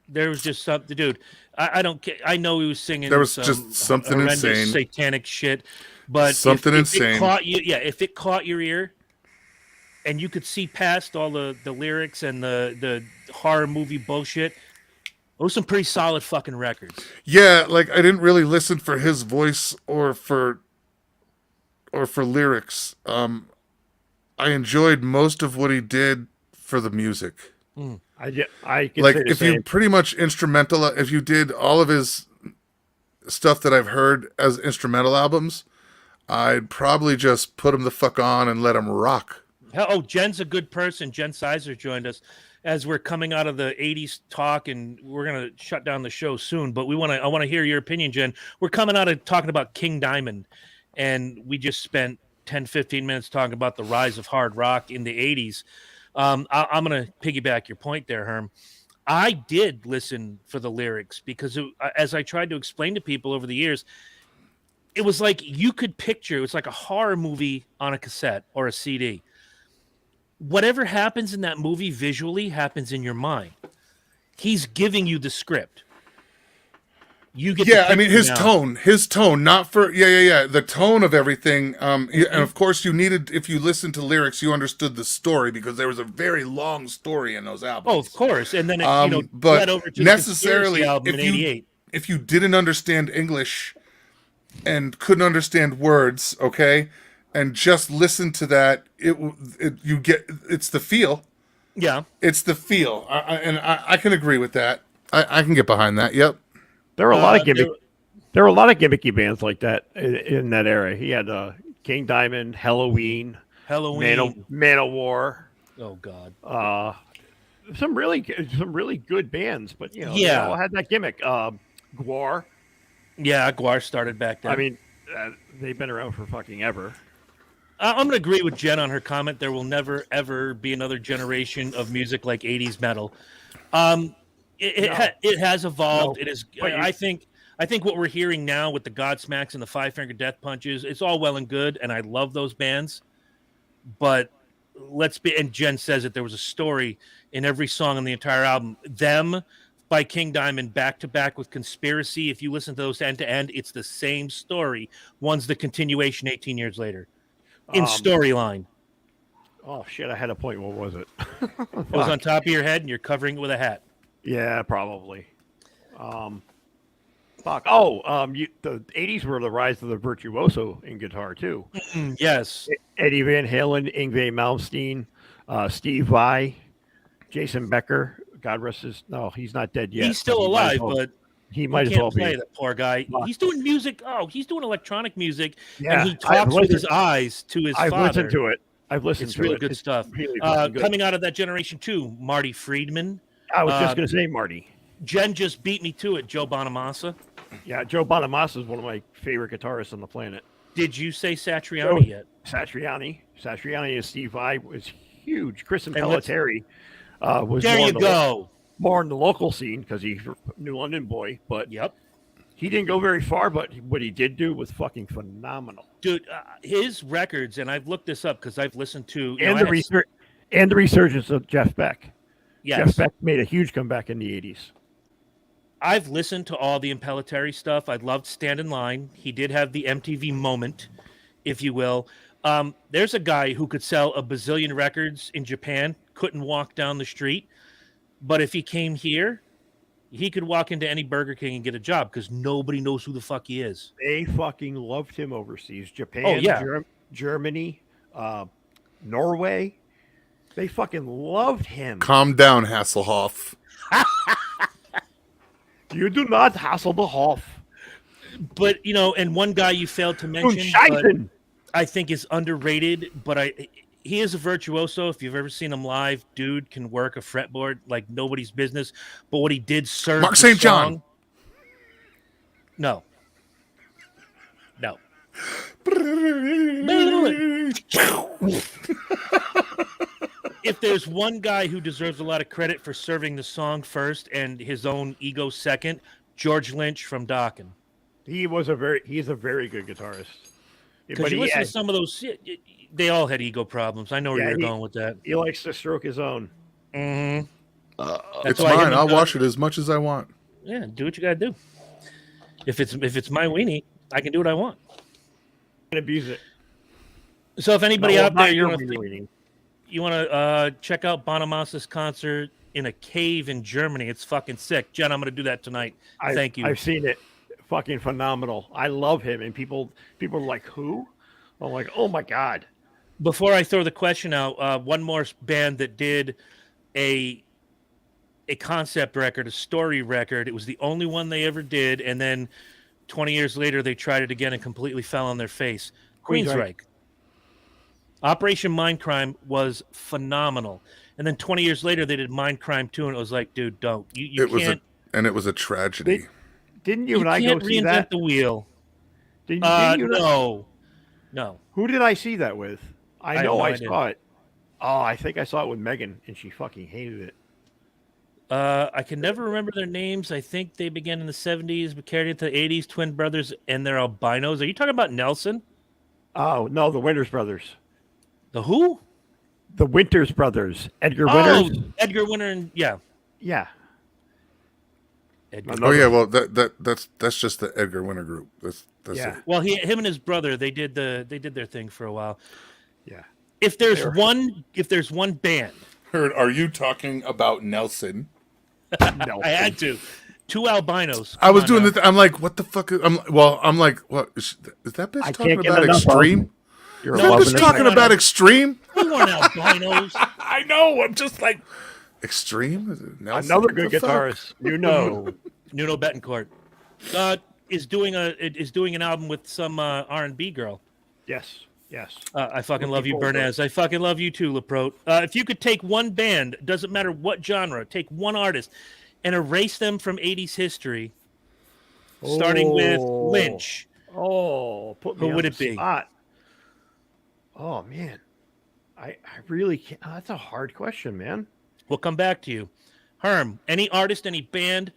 There was just something, dude. I don't care. I know he was singing. There was just something horrendous insane. satanic shit, but Something if insane. It caught you, if it caught your ear, and you could see past all the lyrics and the horror movie bullshit, those some pretty solid fucking records. Yeah, like I didn't really listen for his voice or for lyrics. I enjoyed most of what he did for the music. I can Like say the if same. you pretty much instrumental, if you did all of his stuff that I've heard as instrumental albums, I'd probably just put him the fuck on and let him rock. Oh, Jen's a good person. Jen Sizer joined us as we're coming out of the 80s talk, and we're going to shut down the show soon. But I want to hear your opinion, Jen. We're coming out of talking about King Diamond, and we just spent 10, 15 minutes talking about the rise of hard rock in the 80s. I'm going to piggyback your point there, Herm. I did listen for the lyrics because as I tried to explain to people over the years, it was like you could picture, it was like a horror movie on a cassette or a CD. Whatever happens in that movie visually happens in your mind. He's giving you the script. You get his tone, not for the tone of everything. And of course, you needed, if you listened to lyrics, you understood the story because there was a very long story in those albums. Oh, of course, and then it but led over to necessarily, the album in '88. If you didn't understand English and couldn't understand words, okay, and just listen to that, it's the feel. Yeah, it's the feel, I can agree with that. I can get behind that. Yep. There were a lot of there were a lot of gimmicky bands like that in that era. He had King Diamond, Halloween, Man of War. Oh God. Some really good bands, but they all had that gimmick. Gwar. Yeah, Gwar started back then. I mean, they've been around for fucking ever. I'm going to agree with Jen on her comment. There will never ever be another generation of music like 80s metal. It has evolved. No, it is. I think what we're hearing now with the Godsmacks and the Five Finger Death Punches, it's all well and good, and I love those bands. But and Jen says that there was a story in every song on the entire album. Them by King Diamond back to back with Conspiracy. If you listen to those end to end, it's the same story. One's the continuation 18 years later in storyline. Oh shit! I had a point. What was it? It was on top of your head, and you're covering it with a hat. Yeah, probably. Fuck. Oh, the 80s were the rise of the virtuoso in guitar too. Yes. Eddie Van Halen, Yngwie Malmsteen, Steve Vai, Jason Becker. God rest his. No, he's not dead yet. He's still alive, but he might as well play be. That poor guy. He's doing music. Oh, he's doing electronic music, yeah, and he talks with his eyes to his father. I've listened to it. It's really good stuff. Really good. Coming out of that generation too, Marty Friedman. I was just going to say Marty. Jen just beat me to it. Joe Bonamassa. Yeah, Joe Bonamassa is one of my favorite guitarists on the planet. Did you say Satriani yet? Satriani and Steve Vai was huge. Chris and And let's- Pelletieri was There more, you go. more in the local scene because he's a New London boy, but Yep. he didn't go very far. But what he did do was fucking phenomenal. Dude, his records, and I've looked this up because I've listened to... you And know, the resurgence of Jeff Beck. Yes. Jeff Beck made a huge comeback in the 80s. I've listened to all the Impellitteri stuff. I loved Stand in Line. He did have the MTV moment, if you will. There's a guy who could sell a bazillion records in Japan, couldn't walk down the street. But if he came here, he could walk into any Burger King and get a job because nobody knows who the fuck he is. They fucking loved him overseas. Japan, Oh, yeah. Germany, Norway. They fucking loved him. Calm down, Hasselhoff. You do not hassle the Hoff. But, you know, and one guy you failed to mention, but Scheißen. I think is underrated, but he is a virtuoso. If you've ever seen him live, dude can work a fretboard like nobody's business. But what he did serve Mark the St. John. song- No. No. If there's one guy who deserves a lot of credit for serving the song first and his own ego second, George Lynch from Dokken. He's a very good guitarist. Because But you he, listen to some of those, they all had ego problems. I know where Yeah, you're he- going with that. he likes to stroke his own. Mm-hmm. It's mine. I'll wash it as much as I want. Yeah, do what you gotta do. If it's my weenie, I can do what I want. And abuse it. So if anybody No, out there not your you want to check out Bonamassa's concert in a cave in Germany, it's fucking sick. Jen, I'm gonna do that tonight. Thank you. I've seen it. Fucking phenomenal. I love him. And people are like, who? I'm like, oh my God. Before I throw the question out, one more band that did a concept record, a story record. It was the only one they ever did, and then 20 years later they tried it again and completely fell on their face. Queensryche. Operation Mindcrime was phenomenal, and then 20 years later they did Mindcrime 2, and it was like, dude, don't you can't. It was a tragedy. Didn't you You and I go can't see reinvent that? the wheel. Didn't you and I- No. Who did I see that with? I have know no I idea. saw it. Oh, I think I saw it with Megan, and she fucking hated it. I can never remember their names. I think they began in the 70s, but carried into the 80s. Twin brothers, and they're albinos. Are you talking about Nelson? Oh no, the Winters brothers. The who? The Winters brothers. Edgar Oh, Winters. Edgar Winter, and yeah. Yeah. Edgar. Oh yeah, well that's just the Edgar Winter group. That's Yeah. it. Well, him and his brother, they did their thing for a while. Yeah. If there's one band, Heard? Are you talking about Nelson? No. I had to. Two albinos. I was Come on doing now. I'm like, what the fuck? I'm like, what is that bitch I talking can't get about enough of extreme? him. You're Is that loving bitch it. talking about extreme? We weren't albinos. I know. I'm just like extreme. Is it Nelson? Another What good the fuck? guitarist. You know. Nuno Betancourt is doing an album with some R&B girl. Yes. Yes. I fucking love you, Looking forward to Bernays. I fucking love you too, Leprote. If you could take one band, doesn't matter what genre, take one artist and erase them from 80s history, starting with Oh. Lynch. Oh, put me Who on would the it be? spot. Oh man, I really can't. That's a hard question, man. We'll come back to you. Herm, any artist, any band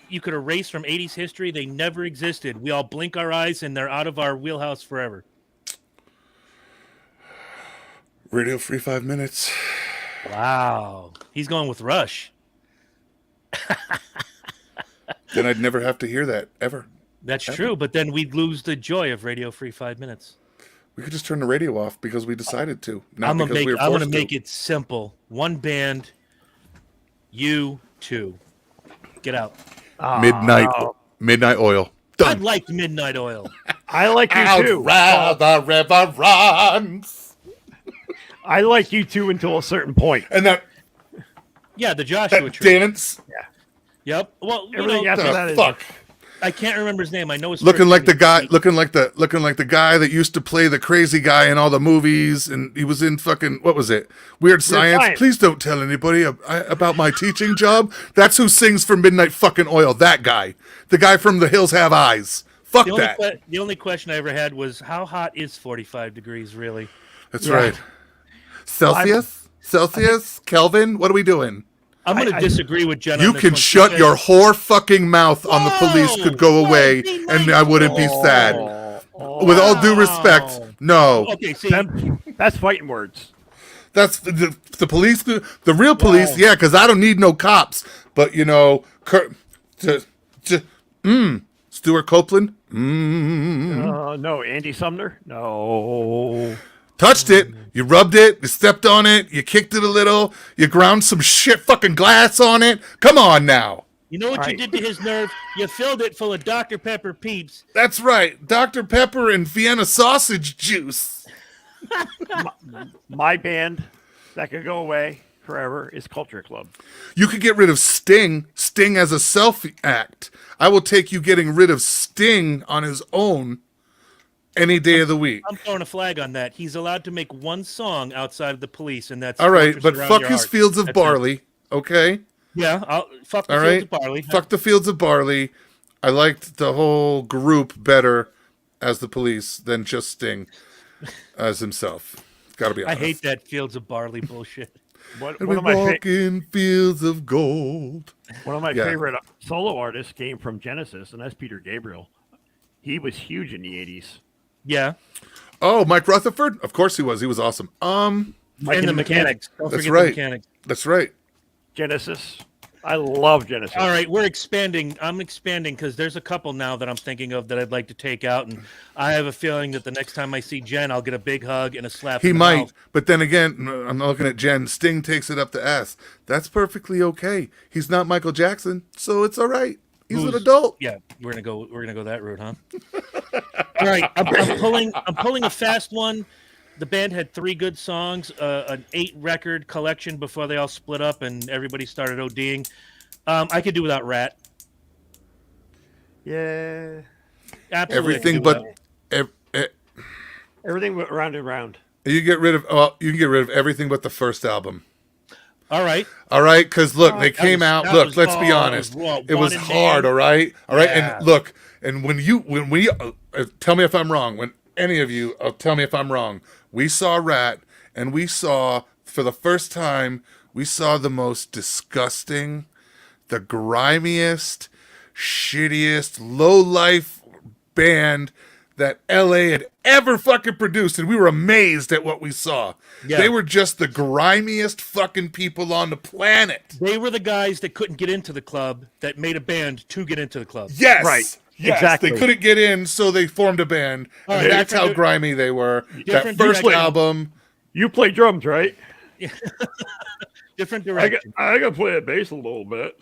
you could erase from 80s history, they never existed. We all blink our eyes and they're out of our wheelhouse forever. Radio Free 5 Minutes. Wow. He's going with Rush. Then I'd never have to hear that ever. That's true, but then we'd lose the joy of Radio Free 5 Minutes. We could just turn the radio off because we decided to, not I'm because we were gonna forced make to. it simple. One band, you two. Get out. Midnight Oil. I Done. liked Midnight Oil. I like you Out too. round the river runs. I like you too until a certain point. And that Yeah, the Joshua that Tree. dance. Yep. Well, Everything after that The is fuck. I can't remember his name. I know his Looking first like name the is guy, Pete. looking like the guy that used to play the crazy guy in all the movies, and he was in fucking what was it? Weird Science. Science. Please don't tell anybody about my teaching job. That's who sings for Midnight fucking Oil. That guy, the guy from The Hills Have Eyes. Fuck The only, that. the only question I ever had was, how hot is 45 degrees really? That's Yeah. right. Celsius, Kelvin. What are we doing? I'm going to I- disagree with Jen You on this can one. She shut said- your whore fucking mouth on the police could go Whoa! away, Be and nice I wouldn't to be her. sad. With all due respect, Wow. no. Okay, see, That's fighting words. That's the police, the real police. Wow. Yeah, because I don't need no cops. But you know, Stuart Copeland. No, Andy Sumner. No. Touched it. You rubbed it. You stepped on it. You kicked it a little. You ground some shit fucking glass on it. Come on now. you know what you Right. did to his nerve? You filled it full of Dr. Pepper Peeps. That's right. Dr. Pepper and Vienna sausage juice. My band that could go away forever is Culture Club. You could get rid of Sting. Sting as a selfie act. I will take you getting rid of Sting on his own any day of the week. I'm throwing a flag on that. He's allowed to make one song outside of the police, and that's All right, Fortress but Around fuck Your his Heart. fields of That's it. barley. Okay. Yeah, fuck the All fields right. of barley. Fuck the fields of barley. I liked the whole group better as the police than just Sting as himself. Got to be I honest. hate that fields of barley bullshit. One And we of my walk in fields of gold. Yeah. favorite solo artists came from Genesis, and that's Peter Gabriel. He was huge in the 80s. Yeah, Oh, Mike Rutherford? Of course he was. He was awesome. Mike and the and mechanics. Don't That's forget right. the mechanics. That's right. Genesis. I love Genesis. All right, we're expanding. I'm expanding because there's a couple now that I'm thinking of that I'd like to take out, and I have a feeling that the next time I see Jen, I'll get a big hug and a slap. He in the might, mouth. but then again, I'm looking at Jen. Sting takes it up the ass. That's perfectly okay. He's not Michael Jackson, so it's all right. He's an Who's- adult. Yeah, we're gonna go that route, huh? All right, I'm pulling a fast one. The band had 3 good songs, an 8-record collection before they all split up and everybody started ODing. I could do without Rat. Yeah. Absolutely, I could Everything do but without- Everything went round and round. you can get rid of everything but the first album. All right. All right, because look, they that came was- out. that Look, was- let's be oh, honest. it was It was Wanted hard. Man. All right, Yeah. and look, and when we tell me if I'm wrong. When any of you tell me if I'm wrong. We saw Rat, and we saw for the first time we saw the most disgusting, the grimiest, shittiest, low life band that LA had ever fucking produced, and we were amazed at what we saw. Yeah. They were just the grimiest fucking people on the planet. They were the guys that couldn't get into the club that made a band to get into the club. Yes. Right. Yes, Exactly. they couldn't get in, so they formed a band. All And right, that's how different- grimy they were. That different first direction. album, You play drums, right? Different I direction. can play a bass a little bit.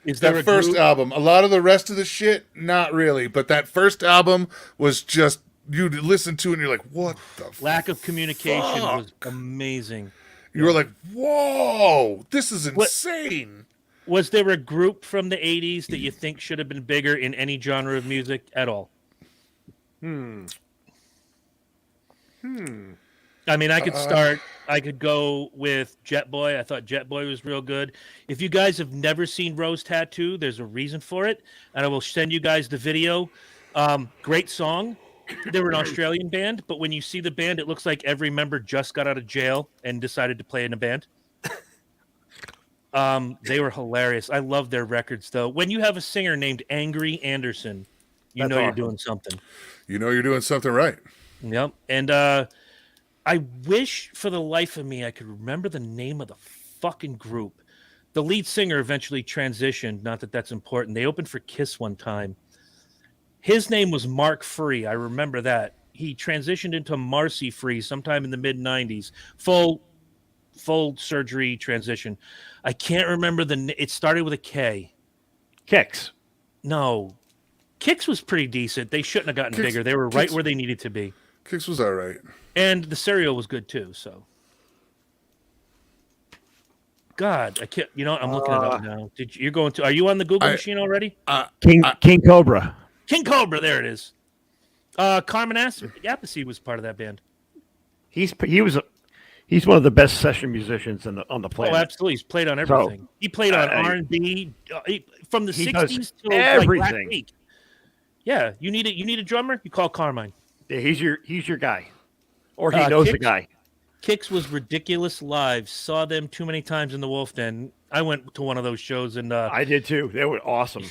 Is there that a first group? album. A lot of the rest of the shit, not really. But that first album was just, you'd listen to it and you're like, what the Lack of communication was Fuck. amazing. You were like, whoa, this is What- insane. Was there a group from the 80s that you think should have been bigger in any genre of music at all? I mean, I could start. I could go with Jet Boy. I thought Jet Boy was real good. If you guys have never seen Rose Tattoo, there's a reason for it, and I will send you guys the video. Great song. They were an Australian band, but when you see the band, it looks like every member just got out of jail and decided to play in a band. They were hilarious. I love their records, though. When you have a singer named Angry Anderson, you That's know you're awesome. doing something. You know you're doing something right. Yep. And I wish for the life of me I could remember the name of the fucking group. The lead singer eventually transitioned. Not that that's important. They opened for Kiss one time. His name was Mark Free. I remember that. He transitioned into Marcy Free sometime in the mid 90s. Full surgery transition. I can't remember it started with a K. Kicks. No. Kicks was pretty decent. They shouldn't have gotten Kicks- bigger. They were right Kicks- where they needed to be. Kicks was all right. And the cereal was good too, so. God, I can't. You know, what? I'm looking it up now. Are you on the Google machine already? King Cobra. King Cobra, there it is. Carmen Appice was part of that band. He's one of the best session musicians on the Oh, planet. absolutely. He's played on everything. He played on I- R&B from the he does 60s to like last everything. week. Yeah, you need a drummer. You call Carmine. Yeah, he's your guy, or he Uh, knows the Kicks- guy. Kicks was ridiculous live. Saw them too many times in the Wolf Den. I went to one of those shows, and I did too. They were awesome.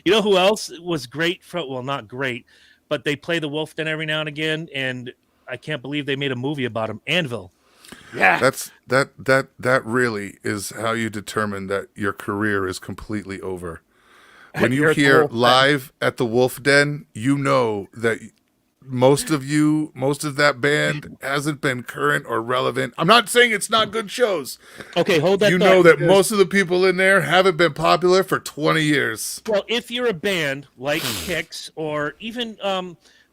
you know who else was great? Well, not great, but they play the Wolf Den every now and again, and I can't believe they made a movie about him. Anvil. Yeah, That really is how you determine that your career is completely over. When you You're at the hear Wolf Den. live at the Wolf Den, you know that most of that band hasn't been current or relevant. I'm not saying it's not good shows. Okay, hold that. You thought, know that because- most of the people in there haven't been popular for 20 years. Well, if you're a band like Kicks, or even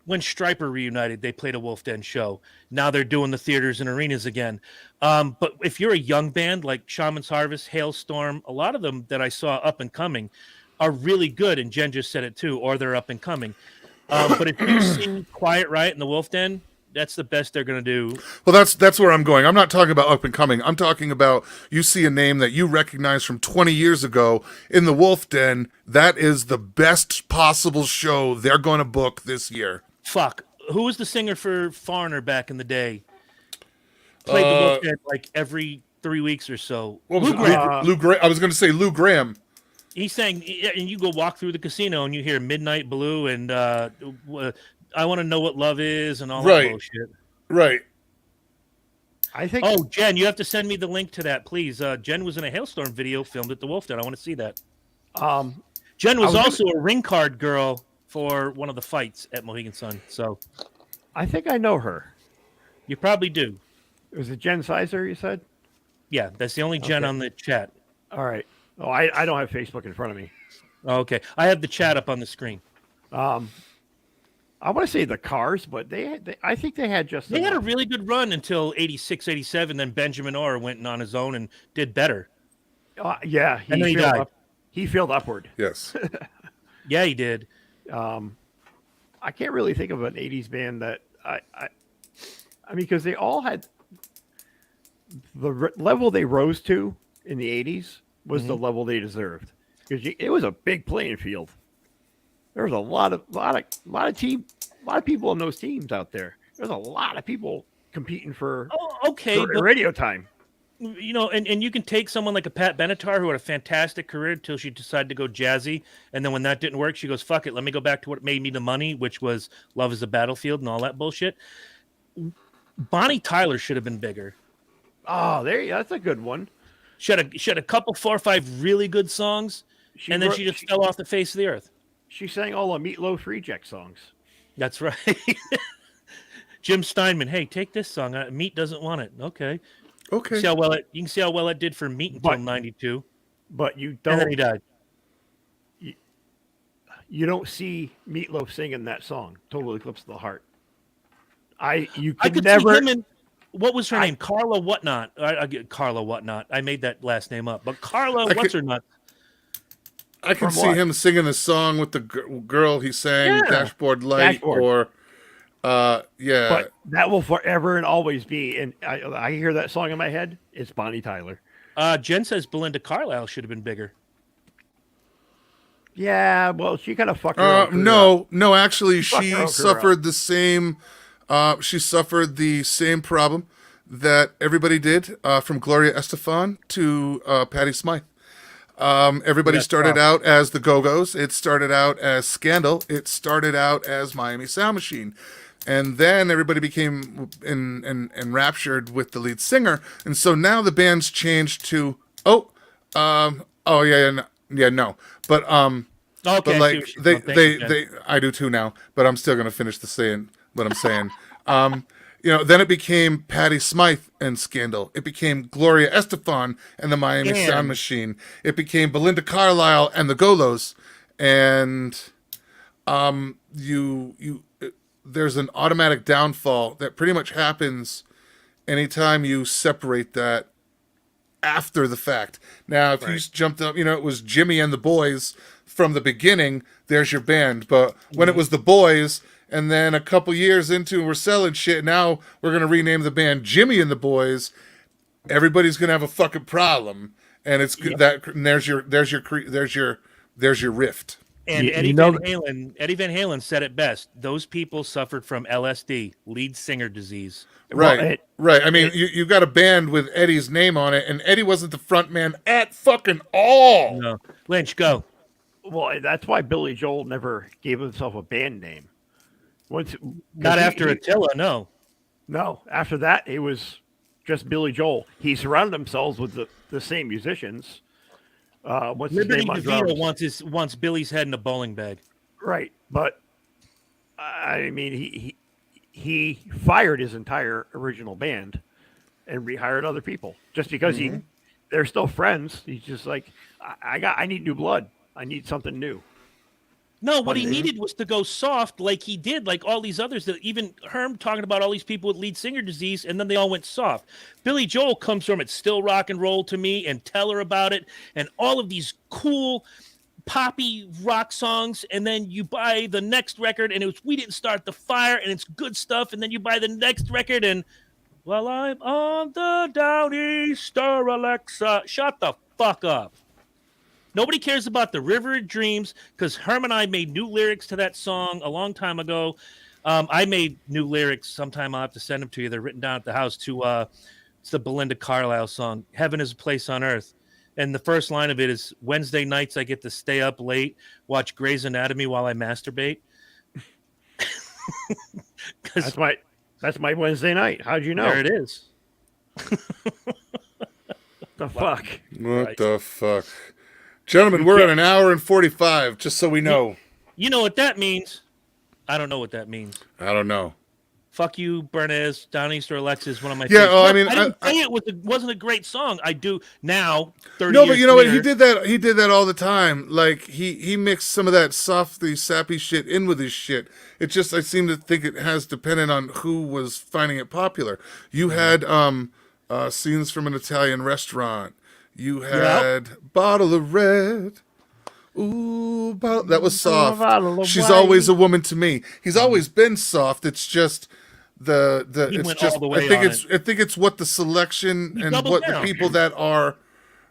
when Stryper reunited, they played a Wolf Den show. Now they're doing the theaters and arenas again. But if you're a young band like Shaman's Harvest, Hailstorm, a lot of them that I saw up and coming are really good. And Jen just said it too, or they're up and coming. But if you see Quiet Riot in the Wolf Den, that's the best they're going to do. Well, that's where I'm going. I'm not talking about up and coming. I'm talking about you see a name that you recognize from 20 years ago in the Wolf Den. That is the best possible show they're going to book this year. Fuck. Who was the singer for Foreigner back in the day? Played the Wolf Den like every 3 weeks or so. What was Lou it? Graham. Lou Graham. I was going to say Lou Graham. He sang, and you go walk through the casino and you hear Midnight Blue and I Want to Know What Love Is and all Right. that bullshit. Right. I think. Oh, Jen, you have to send me the link to that, please. Jen was in a Hailstorm video filmed at the Wolf Den. I want to see that. Jen was I was also a ring card girl for one of the fights at Mohegan Sun. So I think I know her. you probably do. Was it Jen Sizer? You said. Yeah, that's the only Jen Okay. on the chat. All right. Oh, I don't have Facebook in front of me. Oh, okay. I have the chat up on the screen. I want to say the Cars, but I think they had just. They had a enough. really good run until 86, 87. Then Benjamin Orr went on his own and did better. Yeah, And then he died. He failed upward. Yes. Yeah, he did. I can't really think of an '80s band that I mean, because they all had the level they rose to in the '80s was the level they deserved, because it was a big playing field. There was a lot of people in those teams out there. There's a lot of people competing for, Oh, okay. for But, radio time. you know, and you can take someone like a Pat Benatar who had a fantastic career until she decided to go jazzy. And then when that didn't work, she goes, fuck it. Let me go back to what made me the money, which was Love is a Battlefield and all that bullshit. Bonnie Tyler should have been bigger. Oh, that's a good one. She had a couple, 4 or 5 really good songs, and then she just fell off the face of the earth. She sang all the Meatloaf Reject songs. That's right. Jim Steinman, hey, take this song. Meat doesn't want it. Okay. Okay. You can see how well it did for Meat until But- '92, But you and then don't he died. you don't see Meatloaf singing that song, Total Eclipse of the Heart. You I could could never. see him in. What was her name? Carla Whatnot. I get Carla Whatnot. I made that last name up, but Carla, what's her nut? I can From see what? him singing the song with the girl he sang, Yeah. Dashboard Light, Dashboard. or yeah. But that will forever and always be. And I hear that song in my head. It's Bonnie Tyler. Jen says Belinda Carlisle should have been bigger. Yeah, well, she kind of fucked her own career up. No, actually, Fuck her she own career suffered the same. She suffered the same problem that everybody did, from Gloria Estefan to Patti Smythe. Everybody That's started tough. out as the Go-Go's. It started out as Scandal. It started out as Miami Sound Machine. And then everybody became enraptured with the lead singer. And so now the band's changed to, no. But, Okay, but I see like what you're saying. Thank you, Jen. I do too now, but I'm still gonna finish saying what I'm saying. Then it became Patti Smythe and Scandal. It became Gloria Estefan and the Miami Damn. Sound Machine. It became Belinda Carlisle and the Golos. And there's an automatic downfall that pretty much happens anytime you separate that after the fact. Now, if you Right. jumped up, it was Jimmy and the Boys from the beginning, there's your band. But when it was the Boys, and then a couple years into we're selling shit, now we're going to rename the band Jimmy and the Boys, everybody's going to have a fucking problem. And it's Yep. that and there's your rift. And You know- Eddie Van Halen said it best. Those people suffered from LSD, lead singer disease. Right, Well, right. I mean, you got a band with Eddie's name on it, and Eddie wasn't the front man at fucking all. No, Lynch, go. Well, that's why Billy Joel never gave himself a band name. Not after Attila, no. No, after that, it was just Billy Joel. He surrounded himself with the same musicians. What's his Liberty name on DeVito drums? wants Billy's head in a bowling bag. Right, but I mean, he fired his entire original band and rehired other people just because they're still friends. He's just like, I need new blood. I need something new. No, what he needed was to go soft like he did, like all these others. That even Herm talking about all these people with lead singer disease, and then they all went soft. Billy Joel comes from It's Still Rock and Roll to Me and Tell Her About It and all of these cool poppy rock songs, and then you buy the next record and it was We Didn't Start the Fire and it's good stuff, and then you buy the next record and well, I'm on the Downeaster, Alexa. Shut the fuck up. Nobody cares about the River of Dreams because Herm and I made new lyrics to that song a long time ago. I made new lyrics. Sometime I'll have to send them to you. They're written down at the house to it's the Belinda Carlisle song, Heaven is a Place on Earth. And the first line of it is, Wednesday nights I get to stay up late, watch Grey's Anatomy while I masturbate. That's my Wednesday night. How'd you know? There it is. The fuck? What the fuck? Gentlemen, we're at an hour and 45, just so we know. You know what that means? I don't know what that means. I don't know. Fuck you, Bernays. Downeaster Alexis is one of my Yeah, favorites. oh, I mean, I didn't say it wasn't a great song. I do now, 30 No, years but you know what? later. He did that all the time. Like, he mixed some of that softy, sappy shit in with his shit. It just, I seem to think it has depended on who was finding it popular. You had Scenes from an Italian Restaurant. You had Bottle of Red. Ooh, that was soft. She's always a woman to me. He's always been soft. It's just He it's went just all the way I think on it's I think it's what the selection He and doubled what down. the people that are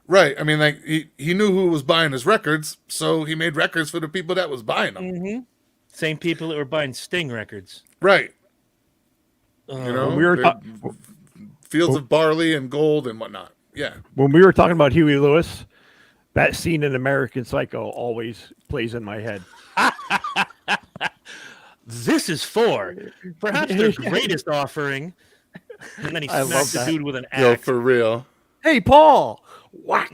right. I mean, like he knew who was buying his records, so he made records for the people that was buying them. Same people that were buying Sting records. Right. You know, we were Fields of Barley and Gold and whatnot. Yeah. when we were talking about Huey Lewis, that scene in American Psycho always plays in my head. This is for perhaps their greatest offering. And then he I love smacks the that. dude with an Yo, axe. for real. Hey, Paul! Whack!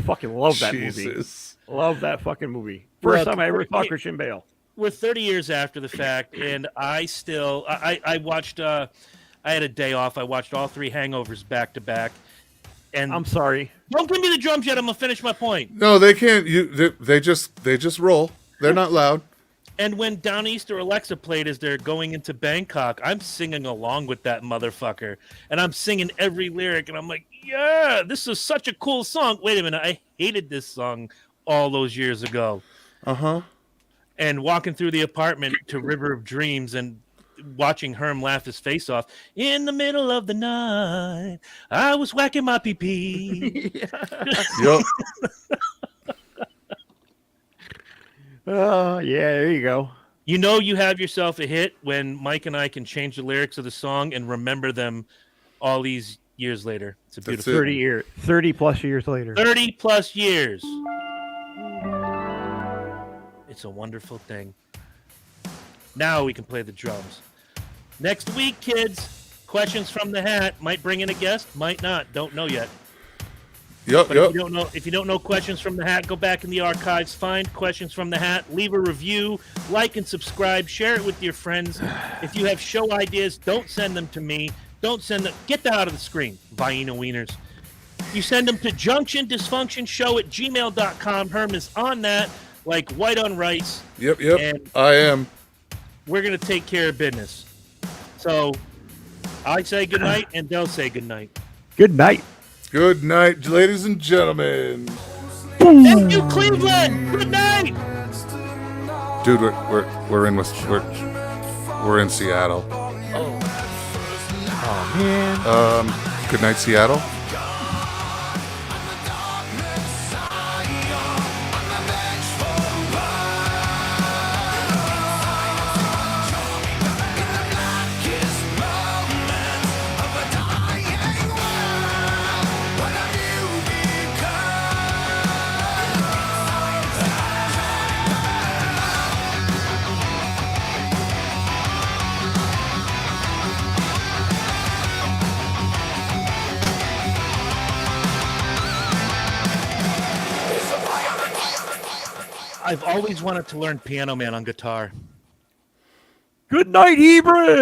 Fucking love that movie. Jesus. Love that fucking movie. First Look, time I ever saw Christian Bale. We're 30 years after the fact, and I still I watched. I had a day off. I watched all 3 Hangovers back to back. And I'm sorry. don't give me the drums yet. I'm gonna finish my point. No, they can't. They just roll. They're not loud. And when Downeaster Alexa played as they're going into Bangkok, I'm singing along with that motherfucker. And I'm singing every lyric. And I'm like, yeah, this is such a cool song. Wait a minute. I hated this song all those years ago. Uh-huh. And walking through the apartment to River of Dreams and watching Herm laugh his face off. In the middle of the night, I was whacking my pee-pee. Yup. Oh, yeah, there you go. You know you have yourself a hit when Mike and I can change the lyrics of the song and remember them all these years later. It's a That's beautiful it. 30 plus years later. 30 plus years. It's a wonderful thing. Now we can play the drums. Next week, kids, questions from the hat. Might bring in a guest, might not. Don't know yet. Yup, But yup. if you don't know questions from the hat, go back in the archives, find questions from the hat, leave a review, like and subscribe, share it with your friends. If you have show ideas, don't send them to me. Don't send them. Get that out of the screen, Vienna Wieners. You send them to junctiondysfunctionshow@gmail.com. Herm is on that, like white on rice. Yep. And- I am. We're going to take care of business. So I say goodnight, and they'll say goodnight. Good night. Good night, ladies and gentlemen. Thank you, Cleveland. Good night. Dude, we're in we're in Seattle. Oh, man. Good night, Seattle. I've always wanted to learn Piano Man on guitar. Good night, Hebrew.